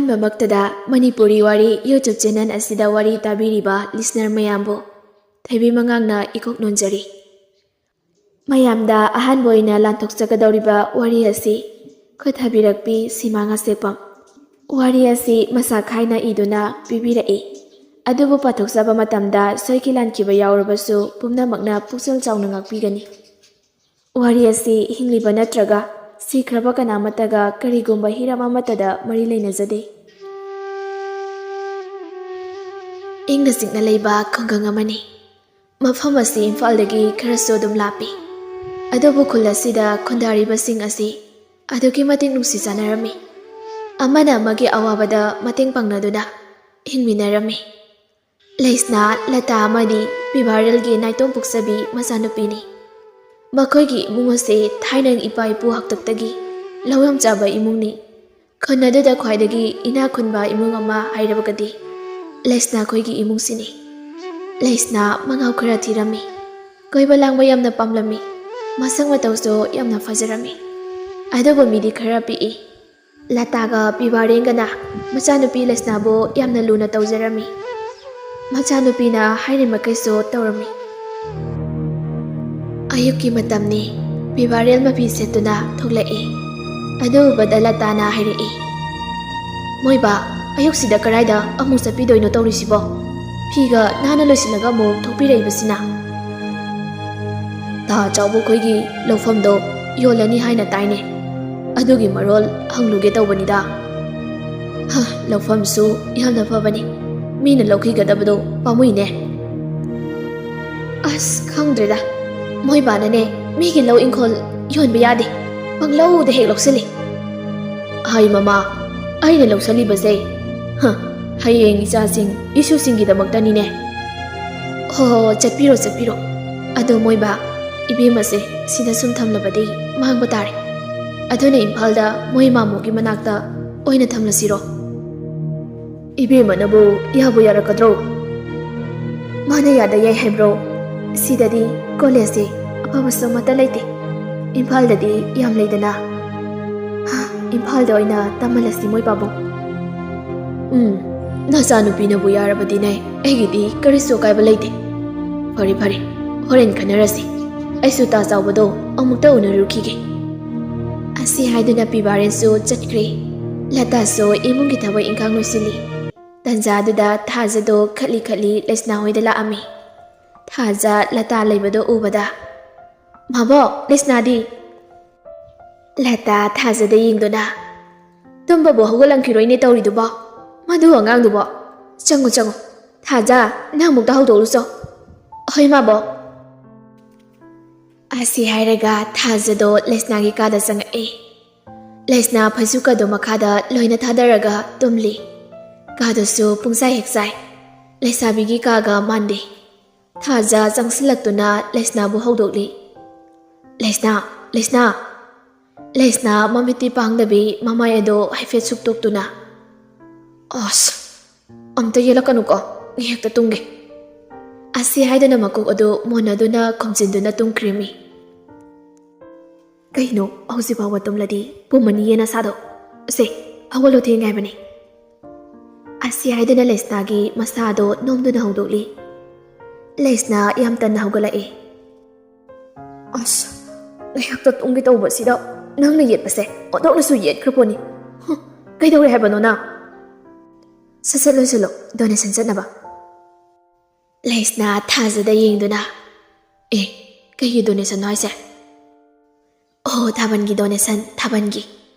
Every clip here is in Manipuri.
ꯑꯍꯥꯟꯕꯃꯛꯇꯗ ꯃꯅꯤꯄꯨꯔꯤ ꯋꯥꯔꯤ ꯌꯨꯇ꯭ꯌꯨꯕ ꯆꯦꯅꯦꯜ ꯑꯁꯤꯗ ꯋꯥꯔꯤ ꯇꯥꯕꯤꯔꯤꯕ ꯂꯤꯁꯅꯔ ꯃꯌꯥꯝꯕꯨ ꯊꯣꯏꯕꯤ ꯃꯉꯥꯡꯅ ꯏꯀꯣꯛ ꯅꯣꯟꯖꯔꯤ꯫ ꯃꯌꯥꯝꯗ ꯑꯍꯥꯟꯕ ꯑꯣꯏꯅ ꯂꯥꯟꯊꯣꯛꯆꯒꯗꯧꯔꯤꯕ ꯋꯥꯔꯤ ꯑꯁꯤ ꯈꯨꯠꯊꯥꯕꯤꯔꯛꯄꯤ ꯁꯤꯃꯥ ꯉꯥꯁꯦꯛꯄꯝ꯫ ꯋꯥꯔꯤ ꯑꯁꯤ ꯃꯁꯥ ꯈꯥꯏꯅ ꯏꯗꯨꯅ ꯄꯤꯕꯤꯔꯛꯏ꯫ ꯑꯗꯨꯕꯨ ꯄꯥꯊꯣꯛꯆꯕ ꯃꯇꯝꯗ ꯁꯣꯏꯈꯤ ꯂꯥꯟꯈꯤꯕ ꯌꯥꯎꯔꯕꯁꯨ ꯄꯨꯝꯅꯃꯛꯅ ꯄꯨꯛꯆꯦꯜ ꯆꯥꯎꯅ ꯉꯥꯛꯄꯤꯒꯅꯤ꯫ ꯋꯥꯔꯤ ꯑꯁꯤ ꯍꯤꯡꯂꯤꯕ ꯅꯠꯇ꯭ꯔꯒ ꯁꯤꯈ꯭ꯔꯕ ꯀꯅꯥꯃꯠꯇꯒ ꯀꯔꯤꯒꯨꯝꯕ ꯍꯤꯔꯝ ꯑꯃꯠꯇꯗ ꯃꯔꯤ ꯂꯩꯅꯖꯗꯦ꯫ ꯏꯪꯅ ꯆꯤꯛꯅ ꯂꯩꯕ ꯈꯨꯡꯒꯪ ꯑꯃꯅꯤ꯫ ꯃꯐꯝ ꯑꯁꯤ ꯏꯝꯐꯥꯜꯗꯒꯤ ꯈꯔꯁꯨ ꯑꯗꯨꯝ ꯂꯥꯞꯄꯤ꯫ ꯑꯗꯨꯕꯨ ꯈꯨꯜ ꯑꯁꯤꯗ ꯈꯨꯟꯗꯥꯔꯤꯕꯁꯤꯡ ꯑꯁꯤ ꯑꯗꯨꯛꯀꯤ ꯃꯇꯤꯛ ꯅꯨꯡꯁꯤ ꯆꯥꯟꯅꯔꯝꯃꯤ꯫ ꯑꯃꯅ ꯑꯃꯒꯤ ꯑꯋꯥꯕꯗ ꯃꯇꯦꯡ ꯄꯥꯡꯅꯗꯨꯅ ꯍꯤꯡꯃꯤꯟꯅꯔꯝꯃꯤ꯫ ꯂꯩꯁꯅꯥ, ꯂꯇꯥ ꯑꯃꯗꯤ ꯄꯤꯕꯥꯔꯦꯜꯒꯤ ꯅꯥꯏꯇꯣꯝ ꯄꯣꯛꯆꯕꯤ ꯃꯆꯥꯅꯨꯄꯤꯅꯤ꯫ ꯃꯈꯣꯏꯒꯤ ꯏꯃꯨꯡ ꯑꯁꯤ ꯊꯥꯏꯅ ꯏꯄꯥ ꯏꯄꯨ ꯍꯥꯛꯇꯛꯇꯒꯤ ꯂꯧꯌꯥꯝ ꯆꯥꯕ ꯏꯃꯨꯡꯅꯤ꯫ ꯈꯨꯟ ꯑꯗꯨꯗ ꯈ꯭ꯋꯥꯏꯗꯒꯤ ꯏꯅꯥꯛ ꯈꯨꯟꯕ ꯏꯃꯨꯡ ꯑꯃ ꯍꯥꯏꯔꯕꯒꯗꯤ ꯂꯩꯁꯅꯥ ꯈꯣꯏꯒꯤ ꯏꯃꯨꯡꯁꯤꯅꯤ꯫ ꯂꯩꯁꯅꯥ ꯃꯉꯥꯎ ꯈꯔ ꯊꯤꯔꯝꯃꯤ꯫ ꯀꯣꯏꯕ ꯂꯥꯡꯕ ꯌꯥꯝꯅ ꯄꯥꯝꯂꯝꯃꯤ꯫ ꯃꯁꯛ ꯃꯇꯧꯁꯨ ꯌꯥꯝꯅ ꯐꯖꯔꯝꯃꯤ꯫ ꯑꯗꯨꯕꯨ ꯃꯤꯗꯤ ꯈꯔ ꯄꯤꯛꯏ꯫ ꯂꯇꯥꯒ ꯄꯤꯕꯥꯔꯦꯟꯒꯅ ꯃꯆꯥꯅꯨꯄꯤ ꯂꯩꯁꯅꯥꯕꯨ ꯌꯥꯝꯅ ꯂꯨꯅ ꯇꯧꯖꯔꯝꯃꯤ꯫ ꯃꯆꯥꯅꯨꯄꯤꯅ ꯍꯥꯏꯔꯤꯃꯈꯩꯁꯨ ꯇꯧꯔꯝꯃꯤ꯫ ꯑꯌꯨꯛꯀꯤ ꯃꯇꯝꯅꯤ꯫ ꯄꯤꯕꯥꯔꯦꯜ ꯃꯐꯤ ꯁꯦꯠꯇꯨꯅ ꯊꯣꯛꯂꯛꯏ꯫ ꯑꯗꯨ ꯎꯕꯗ ꯂꯇꯥꯅ ꯍꯥꯏꯔꯛꯏ, "ꯃꯣꯏꯕꯥ, ꯑꯌꯨꯛꯁꯤꯗ ꯀꯔꯥꯏꯗ ꯑꯃꯨꯛ ꯆꯠꯄꯤꯗꯣꯏꯅꯣ ꯇꯧꯔꯤꯁꯤꯕꯣ? ꯐꯤꯒ ꯅꯥꯟꯅ ꯂꯣꯏꯁꯤꯜꯂꯒ ꯑꯃꯨꯛ ꯊꯣꯛꯄꯤꯔꯛꯏꯕꯁꯤꯅ?" "ꯇꯥ ꯆꯥꯎꯕ ꯈꯣꯏꯒꯤ ꯂꯧꯐꯝꯗꯣ ꯌꯣꯜꯂꯅꯤ ꯍꯥꯏꯅ ꯇꯥꯏꯅꯦ, ꯑꯗꯨꯒꯤ ꯃꯔꯣꯜ ꯍꯪꯂꯨꯒꯦ ꯇꯧꯕꯅꯤꯗ." "ꯂꯧꯐꯝꯁꯨ ꯌꯥꯝꯅ ꯐꯕꯅꯤ, ꯃꯤꯅ ꯂꯧꯈꯤꯒꯗꯕꯗꯣ ꯄꯥꯝꯃꯨꯏꯅꯦ." "ꯑꯁ ꯈꯪꯗ꯭ꯔꯦꯗ, ꯃꯣꯏꯕꯥꯅꯅꯦ ꯃꯤꯒꯤ ꯂꯧ ꯏꯪꯈꯣꯜ ꯌꯣꯟꯕ ꯌꯥꯗꯦ, ꯄꯪꯂꯧꯗ ꯍꯦꯛ ꯂꯧꯁꯤꯜꯂꯤ." "ꯍꯩ ꯃꯃꯥ, ꯑꯩꯅ ꯂꯧꯁꯤꯜꯂꯤꯕꯁꯦ ꯍꯌꯦꯡ ꯏꯆꯥꯁꯤꯡ ꯏꯁꯨꯁꯤꯡꯒꯤꯗꯃꯛꯇꯅꯤꯅꯦ." "ꯍꯣ ꯆꯠꯄꯤꯔꯣ ꯆꯠꯄꯤꯔꯣ꯫ ꯑꯗꯣ ꯃꯣꯏꯕꯥ, ꯏꯕꯦꯝꯃꯁꯦ ꯁꯤꯗ ꯁꯨꯝ ꯊꯝꯂꯕꯗꯤ ꯃꯥꯡꯕ ꯇꯥꯔꯦ꯫ ꯑꯗꯨꯅ ꯏꯝꯐꯥꯜꯗ ꯃꯣꯏ ꯃꯥꯃꯣꯒꯤ ꯃꯅꯥꯛꯇ ꯑꯣꯏꯅ ꯊꯝꯂꯁꯤꯔꯣ?" "ꯏꯕꯦꯝꯃꯅꯕꯨ ꯌꯥꯕꯨ ꯌꯥꯔꯛꯀꯗ꯭ꯔꯣ?" "ꯃꯥꯅ ꯌꯥꯗ ꯌꯥꯏ ꯍꯥꯏꯕ꯭ꯔꯣ? ꯁꯤꯗꯗꯤ ꯀꯣꯂꯦꯖꯁꯦ ꯑꯐꯕꯁꯨ ꯑꯃꯠꯇ ꯂꯩꯇꯦ꯫ ꯏꯝꯐꯥꯜꯗꯗꯤ ꯌꯥꯝ ꯂꯩꯗꯅ." "ꯏꯝꯐꯥꯜꯗ ꯑꯣꯏꯅ ꯇꯝꯍꯜꯂꯁꯤ ꯃꯣꯏ ꯄꯥꯕꯨꯡ." "ꯅꯆꯥꯅꯨꯄꯤꯅꯕꯨ ꯌꯥꯔꯕꯗꯤꯅꯦ ꯑꯩꯒꯤꯗꯤ ꯀꯔꯤꯁꯨ ꯑꯀꯥꯏꯕ ꯂꯩꯇꯦ꯫ ꯐꯔꯦ ꯐꯔꯦ, ꯍꯣꯔꯦꯟ ꯈꯟꯅꯔꯁꯤ꯫ ꯑꯩꯁꯨ ꯇꯥ ꯆꯥꯎꯕꯗꯣ ꯑꯃꯨꯛꯇ ꯎꯅꯔꯨꯈꯤꯒꯦ." ꯑꯁꯤ ꯍꯥꯏꯗꯨꯅ ꯄꯤꯕꯥꯔꯦꯟꯁꯨ ꯆꯠꯈ꯭ꯔꯦ꯫ ꯂꯇꯥꯁꯨ ꯏꯃꯨꯡꯒꯤ ꯊꯕꯛ ꯏꯪꯈꯥꯡ ꯂꯣꯏꯁꯤꯜꯂꯤ꯫ ꯇꯟꯖꯥꯗꯨꯗ ꯊꯥꯖꯗꯣ ꯈꯠꯂꯤ ꯈꯠꯂꯤ ꯂꯩꯁꯅꯥ ꯍꯣꯏꯗ ꯂꯥꯛꯑꯝꯃꯤ꯫ ꯊꯥꯖ ꯂꯇꯥ ꯂꯩꯕꯗꯣ ꯎꯕꯗ, "ꯃꯥꯕꯣꯛ, ꯂꯩꯁꯅꯥꯗꯤ?" ꯂꯇꯥ ꯊꯥꯖꯗ ꯌꯦꯡꯗꯨꯅ, "ꯇꯨꯝꯕꯕꯨ ꯍꯧꯒꯠꯂꯝꯈꯤꯔꯣꯏꯅꯦ ꯇꯧꯔꯤꯗꯨꯕꯣ, ꯃꯗꯨ ꯑꯉꯥꯡꯗꯨꯕꯣ꯫ ꯆꯪꯉꯨ ꯆꯪꯉꯨ, ꯊꯥꯖ ꯅꯪ ꯑꯃꯨꯛꯇ ꯍꯧꯗꯣꯛꯂꯨꯆꯣ." "ꯍꯣꯏ ꯃꯥꯕꯣꯛ." ꯑꯁꯤ ꯍꯥꯏꯔꯒ ꯊꯥꯖꯗꯣ ꯂꯩꯁꯅꯥꯒꯤ ꯀꯥꯗ ꯆꯪꯉꯛꯏ꯫ ꯂꯩꯁꯅꯥ ꯐꯩꯖꯨꯞꯀꯗꯣ ꯃꯈꯥꯗ ꯂꯣꯏꯅ ꯊꯥꯗꯔꯒ ꯇꯨꯝꯂꯤ꯫ ꯀꯥꯗꯨꯁꯨ ꯄꯨꯡꯆꯥꯏ ꯍꯦꯛ ꯆꯥꯏ꯫ ꯂꯩꯁꯥꯕꯤꯒꯤ ꯀꯥꯒ ꯃꯥꯟꯗꯦ꯫ ꯊꯥꯖ ꯆꯪꯁꯤꯜꯂꯛꯇꯨꯅ ꯂꯩꯁꯅꯥꯕꯨ ꯍꯧꯗꯣꯛꯂꯤ꯫ "ꯂꯩꯁꯅꯥ, ꯂꯩꯁꯅꯥ." ꯂꯩꯁꯅꯥ ꯃꯃꯤꯠꯇꯤ ꯄꯥꯡꯗꯕꯤ ꯃꯃꯥꯏ ꯑꯗꯣ ꯍꯥꯏꯐꯦꯠ ꯁꯨꯛꯇꯣꯛꯇꯨꯅ, "ꯑꯁ, ꯑꯝꯇ ꯌꯦꯜꯂꯛꯀꯅꯨꯀꯣ, ꯉꯥꯏꯍꯥꯛꯇ ꯇꯨꯝꯒꯦ." ꯑꯁꯤ ꯍꯥꯏꯗꯨꯅ ꯃꯀꯣꯛ ꯑꯗꯨ ꯃꯣꯟꯅꯗꯨꯅ ꯈꯨꯝꯖꯤꯟꯗꯨꯅ ꯇꯨꯝꯈ꯭ꯔꯤꯃꯤ꯫ "ꯀꯩꯅꯣ ꯍꯧꯖꯤꯛ ꯐꯥꯎꯕ ꯇꯨꯝꯂꯗꯤ ꯄꯨꯝꯃꯅꯤꯌꯦ ꯅꯁꯥꯗꯣ? ꯁꯦ ꯍꯧꯒꯠꯂꯣ, ꯊꯦꯡꯉꯦ ꯍꯥꯏꯕꯅꯤ." ꯑꯁꯤ ꯍꯥꯏꯗꯨꯅ ꯂꯩꯁꯅꯥꯒꯤ ꯃꯁꯥꯗꯣ ꯅꯣꯝꯗꯨꯅ ꯍꯧꯗꯣꯛꯂꯤ꯫ ꯂꯩꯁꯅꯥ ꯌꯥꯝ ꯇꯟꯅ ꯍꯧꯒꯠꯂꯛꯏ꯫ "ꯑꯁ, ꯉꯥꯏꯍꯥꯛꯇ ꯇꯨꯝꯒꯦ ꯇꯧꯕꯁꯤꯗ ꯅꯪꯅ ꯌꯦꯠꯄꯁꯦ ꯑꯣꯟꯊꯣꯛꯅꯁꯨ ꯌꯦꯠꯈ꯭ꯔꯄꯣꯠꯅꯤ꯫ ꯀꯩꯗꯧꯔꯦ ꯍꯥꯏꯕꯅꯣ ꯅꯪ?" "ꯁꯠ ꯁꯠ ꯂꯣꯏꯁꯤꯜꯂꯣ, ꯗꯣꯅꯦꯁꯟ ꯆꯠꯅꯕ." ꯂꯩꯁꯅꯥ ꯊꯥꯖꯗ ꯌꯦꯡꯗꯨꯅ, "ꯀꯩꯒꯤ ꯗꯣꯅꯦꯁꯟꯅꯣ ꯍꯥꯏꯁꯦ?" "ꯑꯣ, ꯊꯥꯕꯜꯒꯤ ꯗꯣꯅꯦꯁꯟ, ꯊꯥꯕꯜꯒꯤ꯫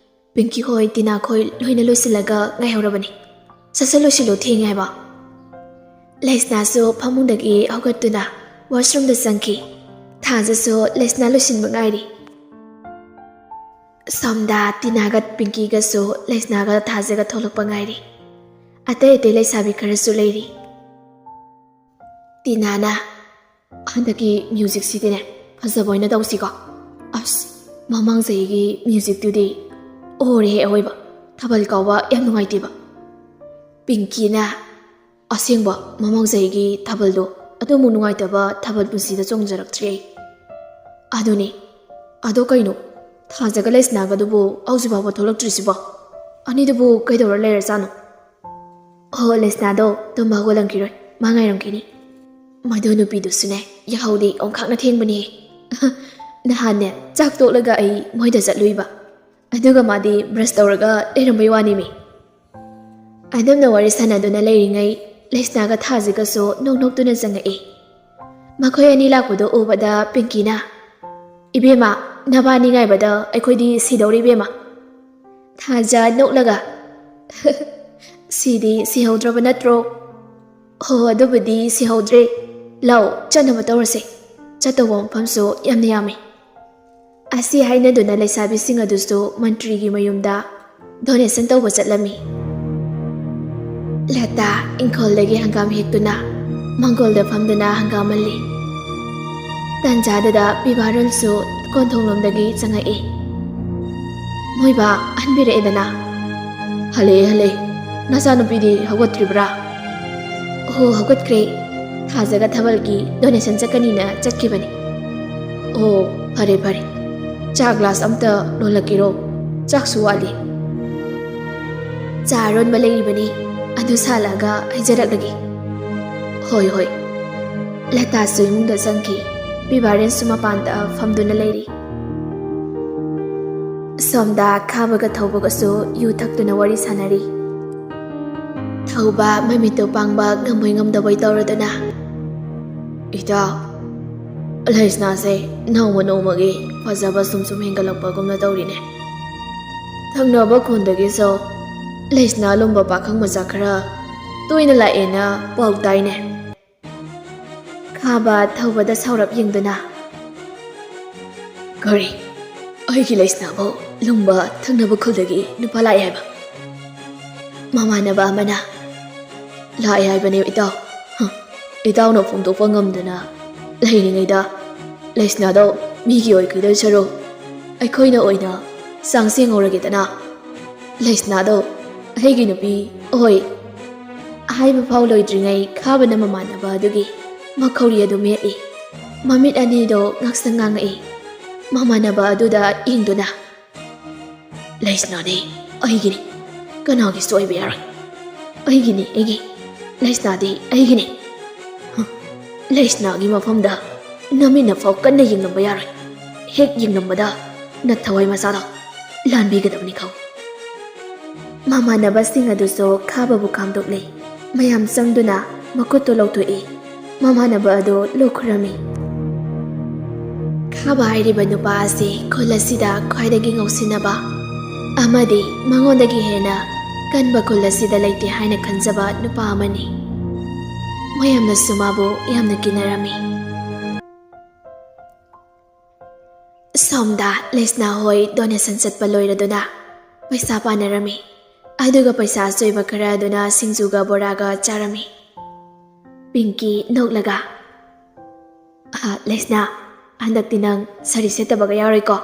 ꯄꯤꯡꯀꯤ ꯈꯣꯏ, ꯇꯤꯅꯥ ꯈꯣꯏ ꯂꯣꯏꯅ ꯂꯣꯏꯁꯤꯜꯂꯒ ꯉꯥꯏꯍꯧꯔꯕꯅꯤ꯫ ꯁꯠ ꯁꯠ ꯂꯣꯏꯁꯤꯜꯂꯣ, ꯊꯦꯡꯉꯦ ꯍꯥꯏꯕ." ꯂꯩꯁꯅꯥꯁꯨ ꯐꯃꯨꯡꯗꯒꯤ ꯍꯧꯒꯠꯇꯨꯅ ꯋꯥꯁꯔꯨꯝꯗ ꯆꯪꯈꯤ꯫ ꯊꯥꯖꯁꯨ ꯂꯩꯁꯅꯥ ꯂꯣꯏꯁꯤꯟꯕ ꯉꯥꯏꯔꯤ꯫ ꯁꯣꯝꯗ ꯇꯤꯅꯥꯒ ꯄꯤꯡꯀꯤꯒꯁꯨ ꯂꯩꯁꯅꯥꯒ ꯊꯥꯖꯒ ꯊꯣꯛꯂꯛꯄ ꯉꯥꯏꯔꯤ꯫ ꯑꯇꯩ ꯑꯇꯩ ꯂꯩꯁꯥꯕꯤ ꯈꯔꯁꯨ ꯂꯩꯔꯤ꯫ ꯇꯤꯅꯥꯅ, "ꯍꯟꯗꯛꯀꯤ ꯃ꯭ꯌꯨꯖꯤꯛꯁꯤꯗꯤꯅꯦ ꯐꯖꯕ ꯑꯣꯏꯅ ꯇꯧꯁꯤꯀꯣ. ꯑꯁ, ꯃꯃꯥꯡ ꯆꯍꯤꯒꯤ ꯃ꯭ꯌꯨꯖꯤꯛꯇꯨꯗꯤ ꯑꯣꯔꯦꯍꯦ ꯑꯋꯣꯏꯕ, ꯊꯥꯕꯜ ꯀꯥꯎꯕ ꯌꯥꯝ ꯅꯨꯡꯉꯥꯏꯇꯦꯕ." ꯄꯤꯡꯀꯤꯅ, "ꯑꯁꯦꯡꯕ ꯃꯃꯥꯡ ꯆꯍꯤꯒꯤ ꯊꯥꯕꯜꯗꯣ ꯑꯗꯨꯃꯨꯛ ꯅꯨꯡꯉꯥꯏꯇꯕ ꯊꯥꯕꯜ ꯄꯨꯟꯁꯤꯗ ꯆꯣꯡꯖꯔꯛꯇ꯭ꯔꯤ ꯑꯩ." "ꯑꯗꯨꯅꯤ, ꯑꯗꯣ ꯀꯩꯅꯣ, ꯊꯥꯖꯒ ꯂꯩꯁꯅꯥꯒꯗꯨꯕꯨ ꯍꯧꯖꯤꯛ ꯐꯥꯎꯕ ꯊꯣꯛꯂꯛꯇ꯭ꯔꯤꯁꯤꯕꯣ? ꯑꯅꯤꯗꯨꯕꯨ ꯀꯩꯗꯧꯔ ꯂꯩꯔꯖꯥꯠꯅꯣ?" Oh, Lesnado, tumba haugalang kiroi. Mangairam kini. Madu nupidusune, yahaudi ongkhakna thengbani. Nahane, chak toklaga ai moida chatluiba. Aduga madi brush tawraga leirambai wani mi. Adamna wari sanaduna leiringai, Lesnaga thajiga so noknoktuna jangai. Makhoi ani lakpudo ubada Pinkina. Ibema, nabani ngaibada aikhodi sidawri bema. Thaja noklaga. Sidi sihaudraba natro. Ho adubudi sihaudre. Lau chanaba tawrase. Chatawa mafamso yamna yami. Asi hainaduna laisabisinga adusu mantrigi mayumda donation tawba chatlami. Lata ingkholdagi hangam hektuna mangolda famduna hangamali. Tanjadada bibarulsu kontholomdagi changai. Moiba anbire edana. Hale nasanupidi hawgatribra. Oh hawgatkre thajaga thabalgi donation chakanina chatkibani. Oh phare cha glass amta lolakiro chaksu wali. Charon balairibani adu salaga haijarak hoi Lata suimungda jangki bibaren sumapanda famduna leiri. Somda khabaga thaubaga so yu thakduna wari sanari. Thauba mamito pangba ngamoi ngamdaboi tawraduna. Ita Lesna se nauma nomagi fazaba sumsum hengalakpagumna tawrine. Thangnaba khondagi so Lesna lumba pakhang macha khara toina laena paw taine. Khaba thaubada saurap yengduna. Gari aigi Lesna bo lumba thangnaba khudagi nupa lai haiba. Mamanaba amana lai haibane itaw. Itaw no phongdokpa ngamduna leiringaida Lesna do migi oikidal charo aikhoina oina sangseng oragedana. Lesna do aigi nupi oi haiba phau loidringai khabana mamanaba adugi makhori adu mei mamit ani do ngaksang ngai mamanaba aduda ingduna. Lesna ni aigi ni kanagi soibe yara. Aigi ni Lesna di aigi ni. Lesna gi mafamda namina fau kanna yingnamba yara. Hek yingnambada na thawai masada lanbigadabni khau. Mamanaba sing aduso khababu kamdokle mayam sangduna makuto lawtoi. Mamanaba ado lokhurami. Khaba hairiba nupa ase kholasida khwaidagi ngausinaba amadi mangondagi hena kanba kholasida laite haina khanjaba nupa amani. Mayamna sumabu yamna kinarami. Somda Lesna hoi donation chatpa loiraduna paisa panarami. Aduga paisa soiba khara aduna singjuga boraga charami. Pinky noklaga. Lesna andakti nang sari setabaga yaroi ko.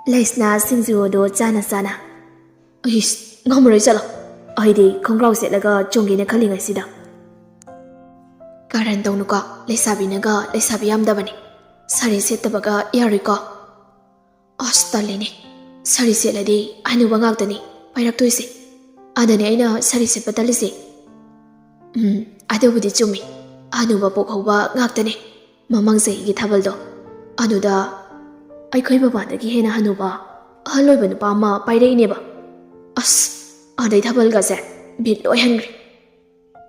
Lesna singju do chana. Is ngamroi chala. Aidi khongrau setlaga chongina khalingai sida. Karan tawnu ko lesabinaga lesabiyam dabani. Sari setabaga yaroi ko. Astalini. Sari setladi anuba ngaktani pairaktoi adani aina sari setpatalisi. Adubudi chumi. Anuba pokhauba ngaktani. Mamangse gi thabaldo. Anuda aikhoi babadagi hena hanuba haloiba nupa ma pairaineba. Adai thabalga se bit loi hangri.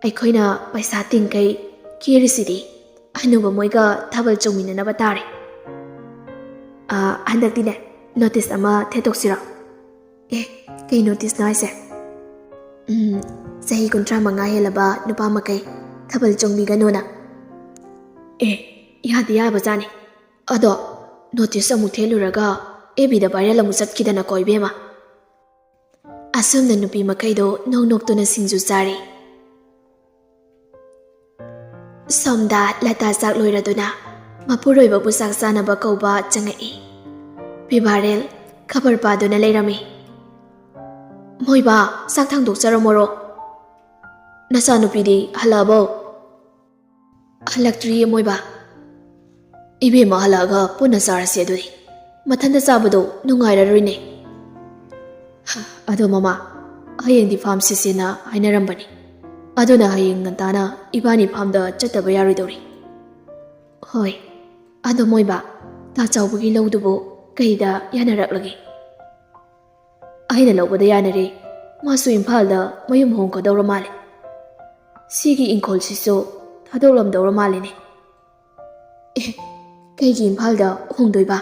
Aikhoina paisa tingkai kirisidi anuba moiga thabal chomina na batare. Andakti ne notice ama thetoksira. Kei notice na ise. Sahi kontra manga helaba nupa makai thabal chongbiga nona. Yadi yaba jani. Ado notice amu theluraga ebida viral amu chatkidana koibema. Asumna nupi makaido noktuna singju chari. Somda Lata sak loiraduna mapuroiba busak sanaba kauba changai. Bibarel khabar paduna leirami. Moiba sak thangdok charamoro. Nasa nupidi halabo. Halaktri moiba. Ibe mahalaga puna sarasi adudi. Mathanda sabado nungairaroine. Ado mama, hayeng di farm sisina hainarambani. ꯑꯗꯨꯅ ꯍꯌꯦꯡ ꯉꯟꯇꯥꯅ ꯏꯕꯥꯅꯤ ꯐꯥꯝꯗ ꯆꯠꯇꯕ ꯌꯥꯔꯣꯏꯗꯧꯔꯤ꯫ ꯍꯣꯏ, ꯑꯗꯣ ꯃꯣꯏꯕ, ꯇꯥ ꯆꯥꯎꯕꯒꯤ ꯂꯧꯗꯨꯕꯨ ꯀꯩꯗ ꯌꯥꯅꯔꯛꯂꯒꯦ? ꯑꯩꯅ ꯂꯧꯕꯗ ꯌꯥꯅꯔꯦ, ꯃꯥꯁꯨ ꯏꯝꯐꯥꯜꯗ ꯃꯌꯨꯝ ꯍꯣꯡꯒꯗꯧꯔ ꯃꯥꯜꯂꯦ꯫ ꯁꯤꯒꯤ ꯏꯪꯈꯣꯜꯁꯤꯁꯨ ꯊꯥꯗꯣꯛꯂꯝꯗꯧꯔ ꯃꯥꯜꯂꯤꯅꯦ꯫ ꯀꯩꯒꯤ ꯏꯝꯐꯥꯜꯗ ꯍꯣꯡꯗꯣꯏꯕ?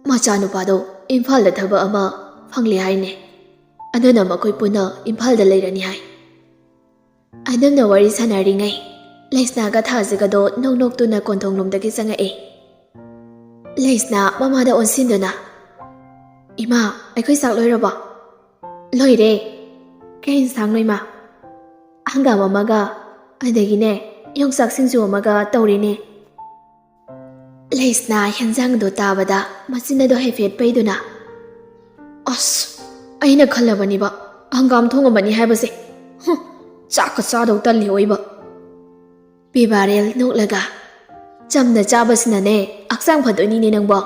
ꯃꯆꯥꯅꯨꯄꯥꯗꯣ ꯏꯝꯐꯥꯜꯗ ꯊꯕꯛ ꯑꯃ ꯐꯪꯂꯦ ꯍꯥꯏꯅꯦ, ꯑꯗꯨꯅ ꯃꯈꯣꯏ ꯄꯨꯟꯅ ꯏꯝꯐꯥꯜꯗ ꯂꯩꯔꯅꯤ ꯍꯥꯏ꯫ ꯑꯗꯨꯝꯅ ꯋꯥꯔꯤ ꯁꯥꯟꯅꯔꯤꯉꯩ ꯂꯩꯁꯅꯥꯒ ꯊꯥꯖꯒꯗꯣ ꯅꯣꯛꯅꯣꯛꯇꯨꯅ ꯀꯣꯟꯊꯣꯡꯂꯣꯝꯗꯒꯤ ꯆꯪꯉꯛꯑꯦ꯫ ꯂꯩꯁꯅꯥ ꯃꯃꯥꯗ ꯑꯣꯟꯁꯤꯟꯗꯨꯅ, ꯏꯃꯥ, ꯑꯩꯈꯣꯏ ꯆꯥꯛ ꯂꯣꯏꯔꯕꯣ? ꯂꯣꯏꯔꯦ꯫ ꯀꯩ ꯏꯟꯁꯥꯡꯅꯣ ꯏꯃꯥ? ꯍꯪꯒꯥꯝ ꯑꯃꯒ ꯑꯗꯒꯤꯅꯦ ꯌꯣꯡꯆꯥꯛ ꯁꯤꯡꯖꯨ ꯑꯃꯒ ꯇꯧꯔꯤꯅꯦ꯫ ꯂꯩꯁꯅꯥ ꯍꯦꯟꯖꯥꯡꯗꯣ ꯇꯥꯕꯗ ꯃꯆꯤꯟ ꯑꯗꯣ ꯍꯥꯏꯐꯦꯠ ꯄꯩꯗꯨꯅ, ꯑꯁ, ꯑꯩꯅ ꯈꯜꯂꯕꯅꯤꯕ ꯍꯪꯒꯥꯝ ꯊꯣꯡꯉꯝꯃꯅꯤ ꯍꯥꯏꯕꯁꯦ꯫ ꯆꯥꯛꯀ ꯆꯥꯗꯧ ꯇꯜꯂꯤ ꯑꯣꯏꯕ꯫ ꯄꯤꯕꯥꯔꯦꯜ ꯅꯣꯛꯂꯒ, ꯆꯝꯅ ꯆꯥꯕꯁꯤꯅꯅꯦ ꯍꯛꯆꯥꯡ ꯐꯗꯣꯏꯅꯤꯅꯦ ꯅꯪꯕꯣ꯫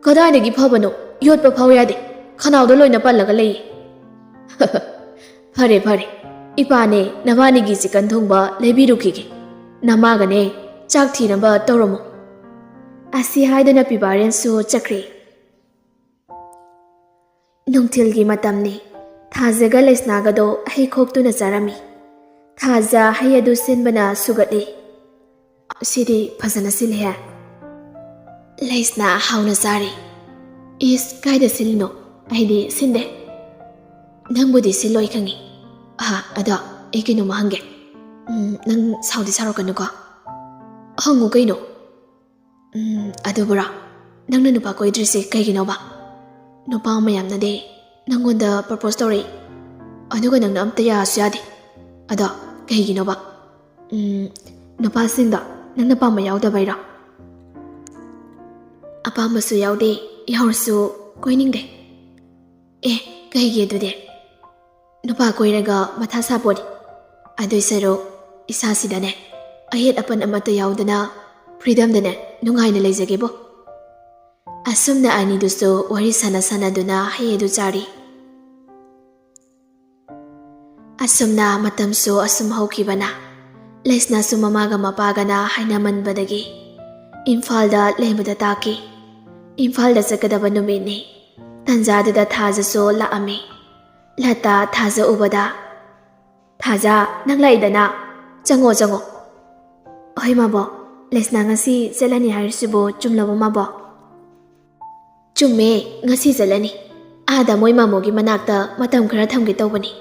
ꯀꯗꯥꯏꯗꯒꯤ ꯐꯕꯅꯣ, ꯌꯣꯠꯄ ꯐꯥꯎ ꯌꯥꯗꯦ, ꯈꯅꯥꯎꯗ ꯂꯣꯏꯅ ꯄꯜꯂꯒ ꯂꯩꯌꯦ꯫ ꯐꯔꯦ ꯐꯔꯦ, ꯏꯄꯥꯅꯦ ꯅꯕꯥꯅꯤꯒꯤ ꯆꯤꯀꯟ ꯊꯣꯡꯕ ꯂꯩꯕꯤꯔꯨꯈꯤꯒꯦ, ꯅꯃꯥꯒꯅꯦ ꯆꯥꯛ ꯊꯤꯅꯕ ꯇꯧꯔꯝꯃꯣ꯫ ꯑꯁꯤ ꯍꯥꯏꯗꯨꯅ ꯄꯤꯕꯥꯔꯦꯟꯁꯨ ꯆꯠꯈ꯭ꯔꯦ꯫ ꯅꯨꯡꯊꯤꯜꯒꯤ ꯃꯇꯝꯅꯤ꯫ ꯊꯥꯖꯒ ꯂꯩꯁꯅꯥꯒꯗꯣ ꯍꯩ ꯈꯣꯛꯇꯨꯅ ꯆꯥꯔꯝꯃꯤ꯫ ꯊꯥꯖ ꯍꯩ ꯑꯗꯨ ꯁꯤꯟꯕꯅ ꯁꯨꯒꯠꯂꯤ꯫ ꯁꯤꯗꯤ ꯐꯖꯅ ꯁꯤꯜꯂꯤꯍꯦ꯫ ꯂꯩꯁꯅꯥ ꯍꯥꯎꯅ ꯆꯥꯔꯤ꯫ ꯏꯁ, ꯀꯥꯏꯗ ꯁꯤꯜꯂꯤꯅꯣ? ꯑꯩꯗꯤ ꯁꯤꯟꯗꯦ꯫ ꯅꯪꯕꯨꯗꯤ ꯁꯤꯜꯂꯣꯏ ꯈꯪꯉꯤ꯫ ꯑꯗꯣ ꯑꯩ ꯀꯩꯅꯣꯝꯃ ꯍꯪꯒꯦ꯫ ꯅꯪ ꯁꯥꯎꯗꯤ ꯁꯥꯎꯔꯛꯀꯅꯨꯀꯣ? ꯍꯪꯉꯨ ꯀꯩꯅꯣ? ꯑꯗꯨꯕꯨꯔꯣ, ꯅꯪꯅ ꯅꯨꯄꯥ ꯀꯣꯏꯗ꯭ꯔꯤꯁꯦ ꯀꯩꯒꯤꯅꯣꯕ? ꯅꯨꯄꯥ ꯃꯌꯥꯝꯅꯗꯤ ꯅꯪꯉꯣꯟꯗ ꯄ꯭ꯔꯄꯣꯁ ꯇꯧꯔꯛꯏ, ꯑꯗꯨꯒ ꯅꯪꯅ ꯑꯝꯇ ꯌꯥꯁꯨ ꯌꯥꯗꯦ꯫ ꯑꯗꯣ ꯀꯩꯒꯤꯅꯣꯕ? ꯅꯨꯄꯥꯁꯤꯡꯗꯣ ꯅꯪꯅ ꯄꯥꯝꯕ ꯌꯥꯎꯗꯕꯩꯔꯣ? ꯑꯄꯥꯝꯕꯁꯨ ꯌꯥꯎꯗꯦ, ꯌꯥꯎꯔꯁꯨ ꯀꯣꯏꯅꯤꯡꯗꯦ꯫ ꯀꯩꯒꯤ ꯑꯗꯨꯗꯤ? ꯅꯨꯄꯥ ꯀꯣꯏꯔꯒ ꯃꯊꯥ ꯁꯥꯄꯣꯅꯤ꯫ ꯑꯗꯨꯏ ꯁꯔꯨꯛ ꯏꯁꯥꯁꯤꯗꯅꯦ ꯑꯌꯦꯠ ꯑꯄꯟ ꯑꯃꯠꯇ ꯌꯥꯎꯗꯅ ꯐ꯭ꯔꯤꯗꯝꯗꯅꯦ ꯅꯨꯡꯉꯥꯏꯅ ꯂꯩꯖꯒꯦꯕꯣ꯫ ꯑꯁꯨꯝꯅ ꯑꯅꯤꯗꯨꯁꯨ ꯋꯥꯔꯤ ꯁꯥꯟꯅꯗꯨꯅ ꯍꯩ ꯑꯗꯨ ꯆꯥꯔꯤ꯫ ꯑꯁꯨꯝꯅ ꯃꯇꯝꯁꯨ ꯑꯁꯨꯝ ꯍꯧꯈꯤꯕꯅ ꯂꯩꯁꯅꯥꯁꯨ ꯃꯃꯥꯒ ꯃꯄꯥꯒꯅ ꯍꯥꯏꯅꯃꯟꯕꯗꯒꯤ ꯏꯝꯐꯥꯜꯗ ꯂꯩꯕꯗ ꯇꯥꯈꯤ꯫ ꯏꯝꯐꯥꯜꯗ ꯆꯠꯀꯗꯕ ꯅꯨꯃꯤꯠꯅꯤ꯫ ꯇꯟꯖꯥꯗꯨꯗ ꯊꯥꯖꯁꯨ ꯂꯥꯛꯑꯝꯃꯤ꯫ ꯂꯇꯥ ꯊꯥꯖ ꯎꯕꯗ, ꯊꯥꯖ, ꯅꯪ ꯂꯥꯛꯏꯗꯅ, ꯆꯪꯉꯣ ꯆꯪꯉꯣ꯫ ꯍꯣꯏ ꯃꯥꯕꯣ, ꯂꯩꯁꯅꯥ ꯉꯁꯤ ꯆꯠꯂꯅꯤ ꯍꯥꯏꯔꯤꯁꯤꯕꯨ ꯆꯨꯝꯂꯕꯣ ꯃꯥꯕꯣ? ꯆꯨꯝꯃꯦ, ꯉꯁꯤ ꯆꯠꯂꯅꯤ꯫ ꯑꯥꯗ ꯃꯣꯏ ꯃꯥꯃꯣꯒꯤ ꯃꯅꯥꯛꯇ ꯃꯇꯝ ꯈꯔ ꯊꯝꯒꯦ ꯇꯧꯕꯅꯤ꯫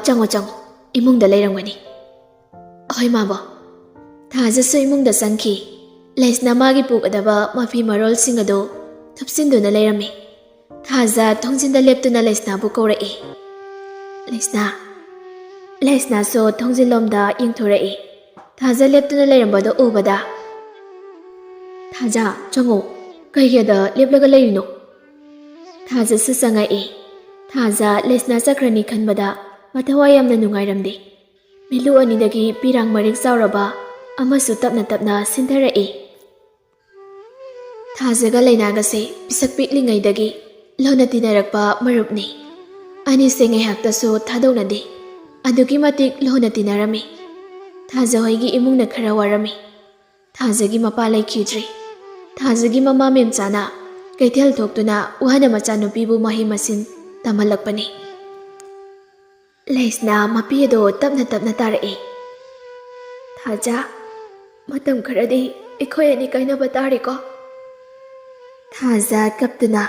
ꯆꯪꯉꯣ ꯆꯪꯉꯣ, ꯏꯃꯨꯡꯗ ꯂꯩꯔꯝꯒꯅꯤ꯫ ꯍꯣꯏ ꯃꯥꯕꯣ꯫ ꯊꯥꯖꯁꯨ ꯏꯃꯨꯡꯗ ꯆꯪꯈꯤ꯫ ꯂꯩꯁꯅꯥ ꯃꯥꯒꯤ ꯄꯨꯒꯗꯕ ꯃꯐꯤ ꯃꯔꯣꯜꯁꯤꯡ ꯑꯗꯨ ꯊꯨꯞꯆꯤꯟꯗꯨꯅ ꯂꯩꯔꯝꯃꯤ꯫ ꯊꯥꯖ ꯊꯣꯡꯖꯤꯟꯗ ꯂꯦꯞꯇꯨꯅ ꯂꯩꯁꯅꯥꯕꯨ ꯀꯧꯔꯛꯏ꯫ ꯂꯩꯁꯅꯥ꯫ ꯂꯩꯁꯅꯥꯁꯨ ꯊꯣꯡꯖꯤꯟꯂꯣꯝꯗ ꯌꯦꯡꯊꯣꯔꯛꯏ꯫ ꯊꯥꯖ ꯂꯦꯞꯇꯨꯅ ꯂꯩꯔꯝꯕꯗꯣ ꯎꯕꯗ, ꯊꯥꯖ, ꯆꯪꯉꯣ, ꯀꯩꯒꯤ ꯑꯗ ꯂꯦꯞꯂꯒ ꯂꯩꯔꯤꯅꯣ? ꯊꯥꯖꯁꯨ ꯆꯪꯉꯛꯏ꯫ ꯊꯥꯖ ꯂꯩꯁꯅꯥ ꯆꯠꯈ꯭ꯔꯅꯤ ꯈꯟꯕꯗ ꯃꯊꯋꯥꯏ ꯌꯥꯝꯅ ꯅꯨꯡꯉꯥꯏꯔꯝꯗꯦ꯫ ꯃꯤꯠꯂꯨ ꯑꯅꯤꯗꯒꯤ ꯄꯤꯔꯥꯡ ꯃꯔꯤꯛ ꯆꯥꯎꯔꯕ ꯑꯃꯁꯨ ꯇꯞꯅ ꯇꯞꯅ ꯁꯤꯟꯊꯔꯛꯏ꯫ ꯊꯥꯖꯒ ꯂꯩꯅꯥꯒꯁꯦ ꯄꯤꯁꯛ ꯄꯤꯛꯂꯤꯉꯩꯗꯒꯤ ꯂꯨꯅ ꯇꯤꯟꯅꯔꯛꯄ ꯃꯔꯨꯞꯅꯤ꯫ ꯑꯅꯤꯁꯦ ꯉꯥꯏꯍꯥꯛꯇꯁꯨ ꯊꯥꯗꯣꯛꯅꯗꯦ꯫ ꯑꯗꯨꯛꯀꯤ ꯃꯇꯤꯛ ꯂꯨꯅ ꯇꯤꯟꯅꯔꯝꯃꯤ꯫ ꯊꯥꯖ ꯍꯣꯏꯒꯤ ꯏꯃꯨꯡꯅ ꯈꯔ ꯋꯥꯔꯝꯃꯤ꯫ ꯊꯥꯖꯒꯤ ꯃꯄꯥ ꯂꯩꯈꯤꯗ꯭ꯔꯤ꯫ ꯊꯥꯖꯒꯤ ꯃꯃꯥ ꯃꯦꯝꯆꯥꯅ ꯀꯩꯊꯦꯜ ꯊꯣꯛꯇꯨꯅ ꯋꯥꯅ ꯃꯆꯥꯅꯨꯄꯤꯕꯨ ꯃꯍꯩ ꯃꯁꯤꯡ ꯇꯝꯍꯜꯂꯛꯄꯅꯤ꯫ ꯂꯩꯁꯅꯥ ꯃꯄꯤ ꯑꯗꯣ ꯇꯞꯅ ꯇꯞꯅ ꯇꯥꯔꯛꯏ꯫ ꯊꯥꯖ, ꯃꯇꯝ ꯈꯔꯗꯤ ꯑꯩꯈꯣꯏ ꯑꯅꯤ ꯀꯥꯏꯅꯕ ꯇꯥꯔꯦꯀꯣ? ꯊꯥꯖ ꯀꯞꯇꯨꯅ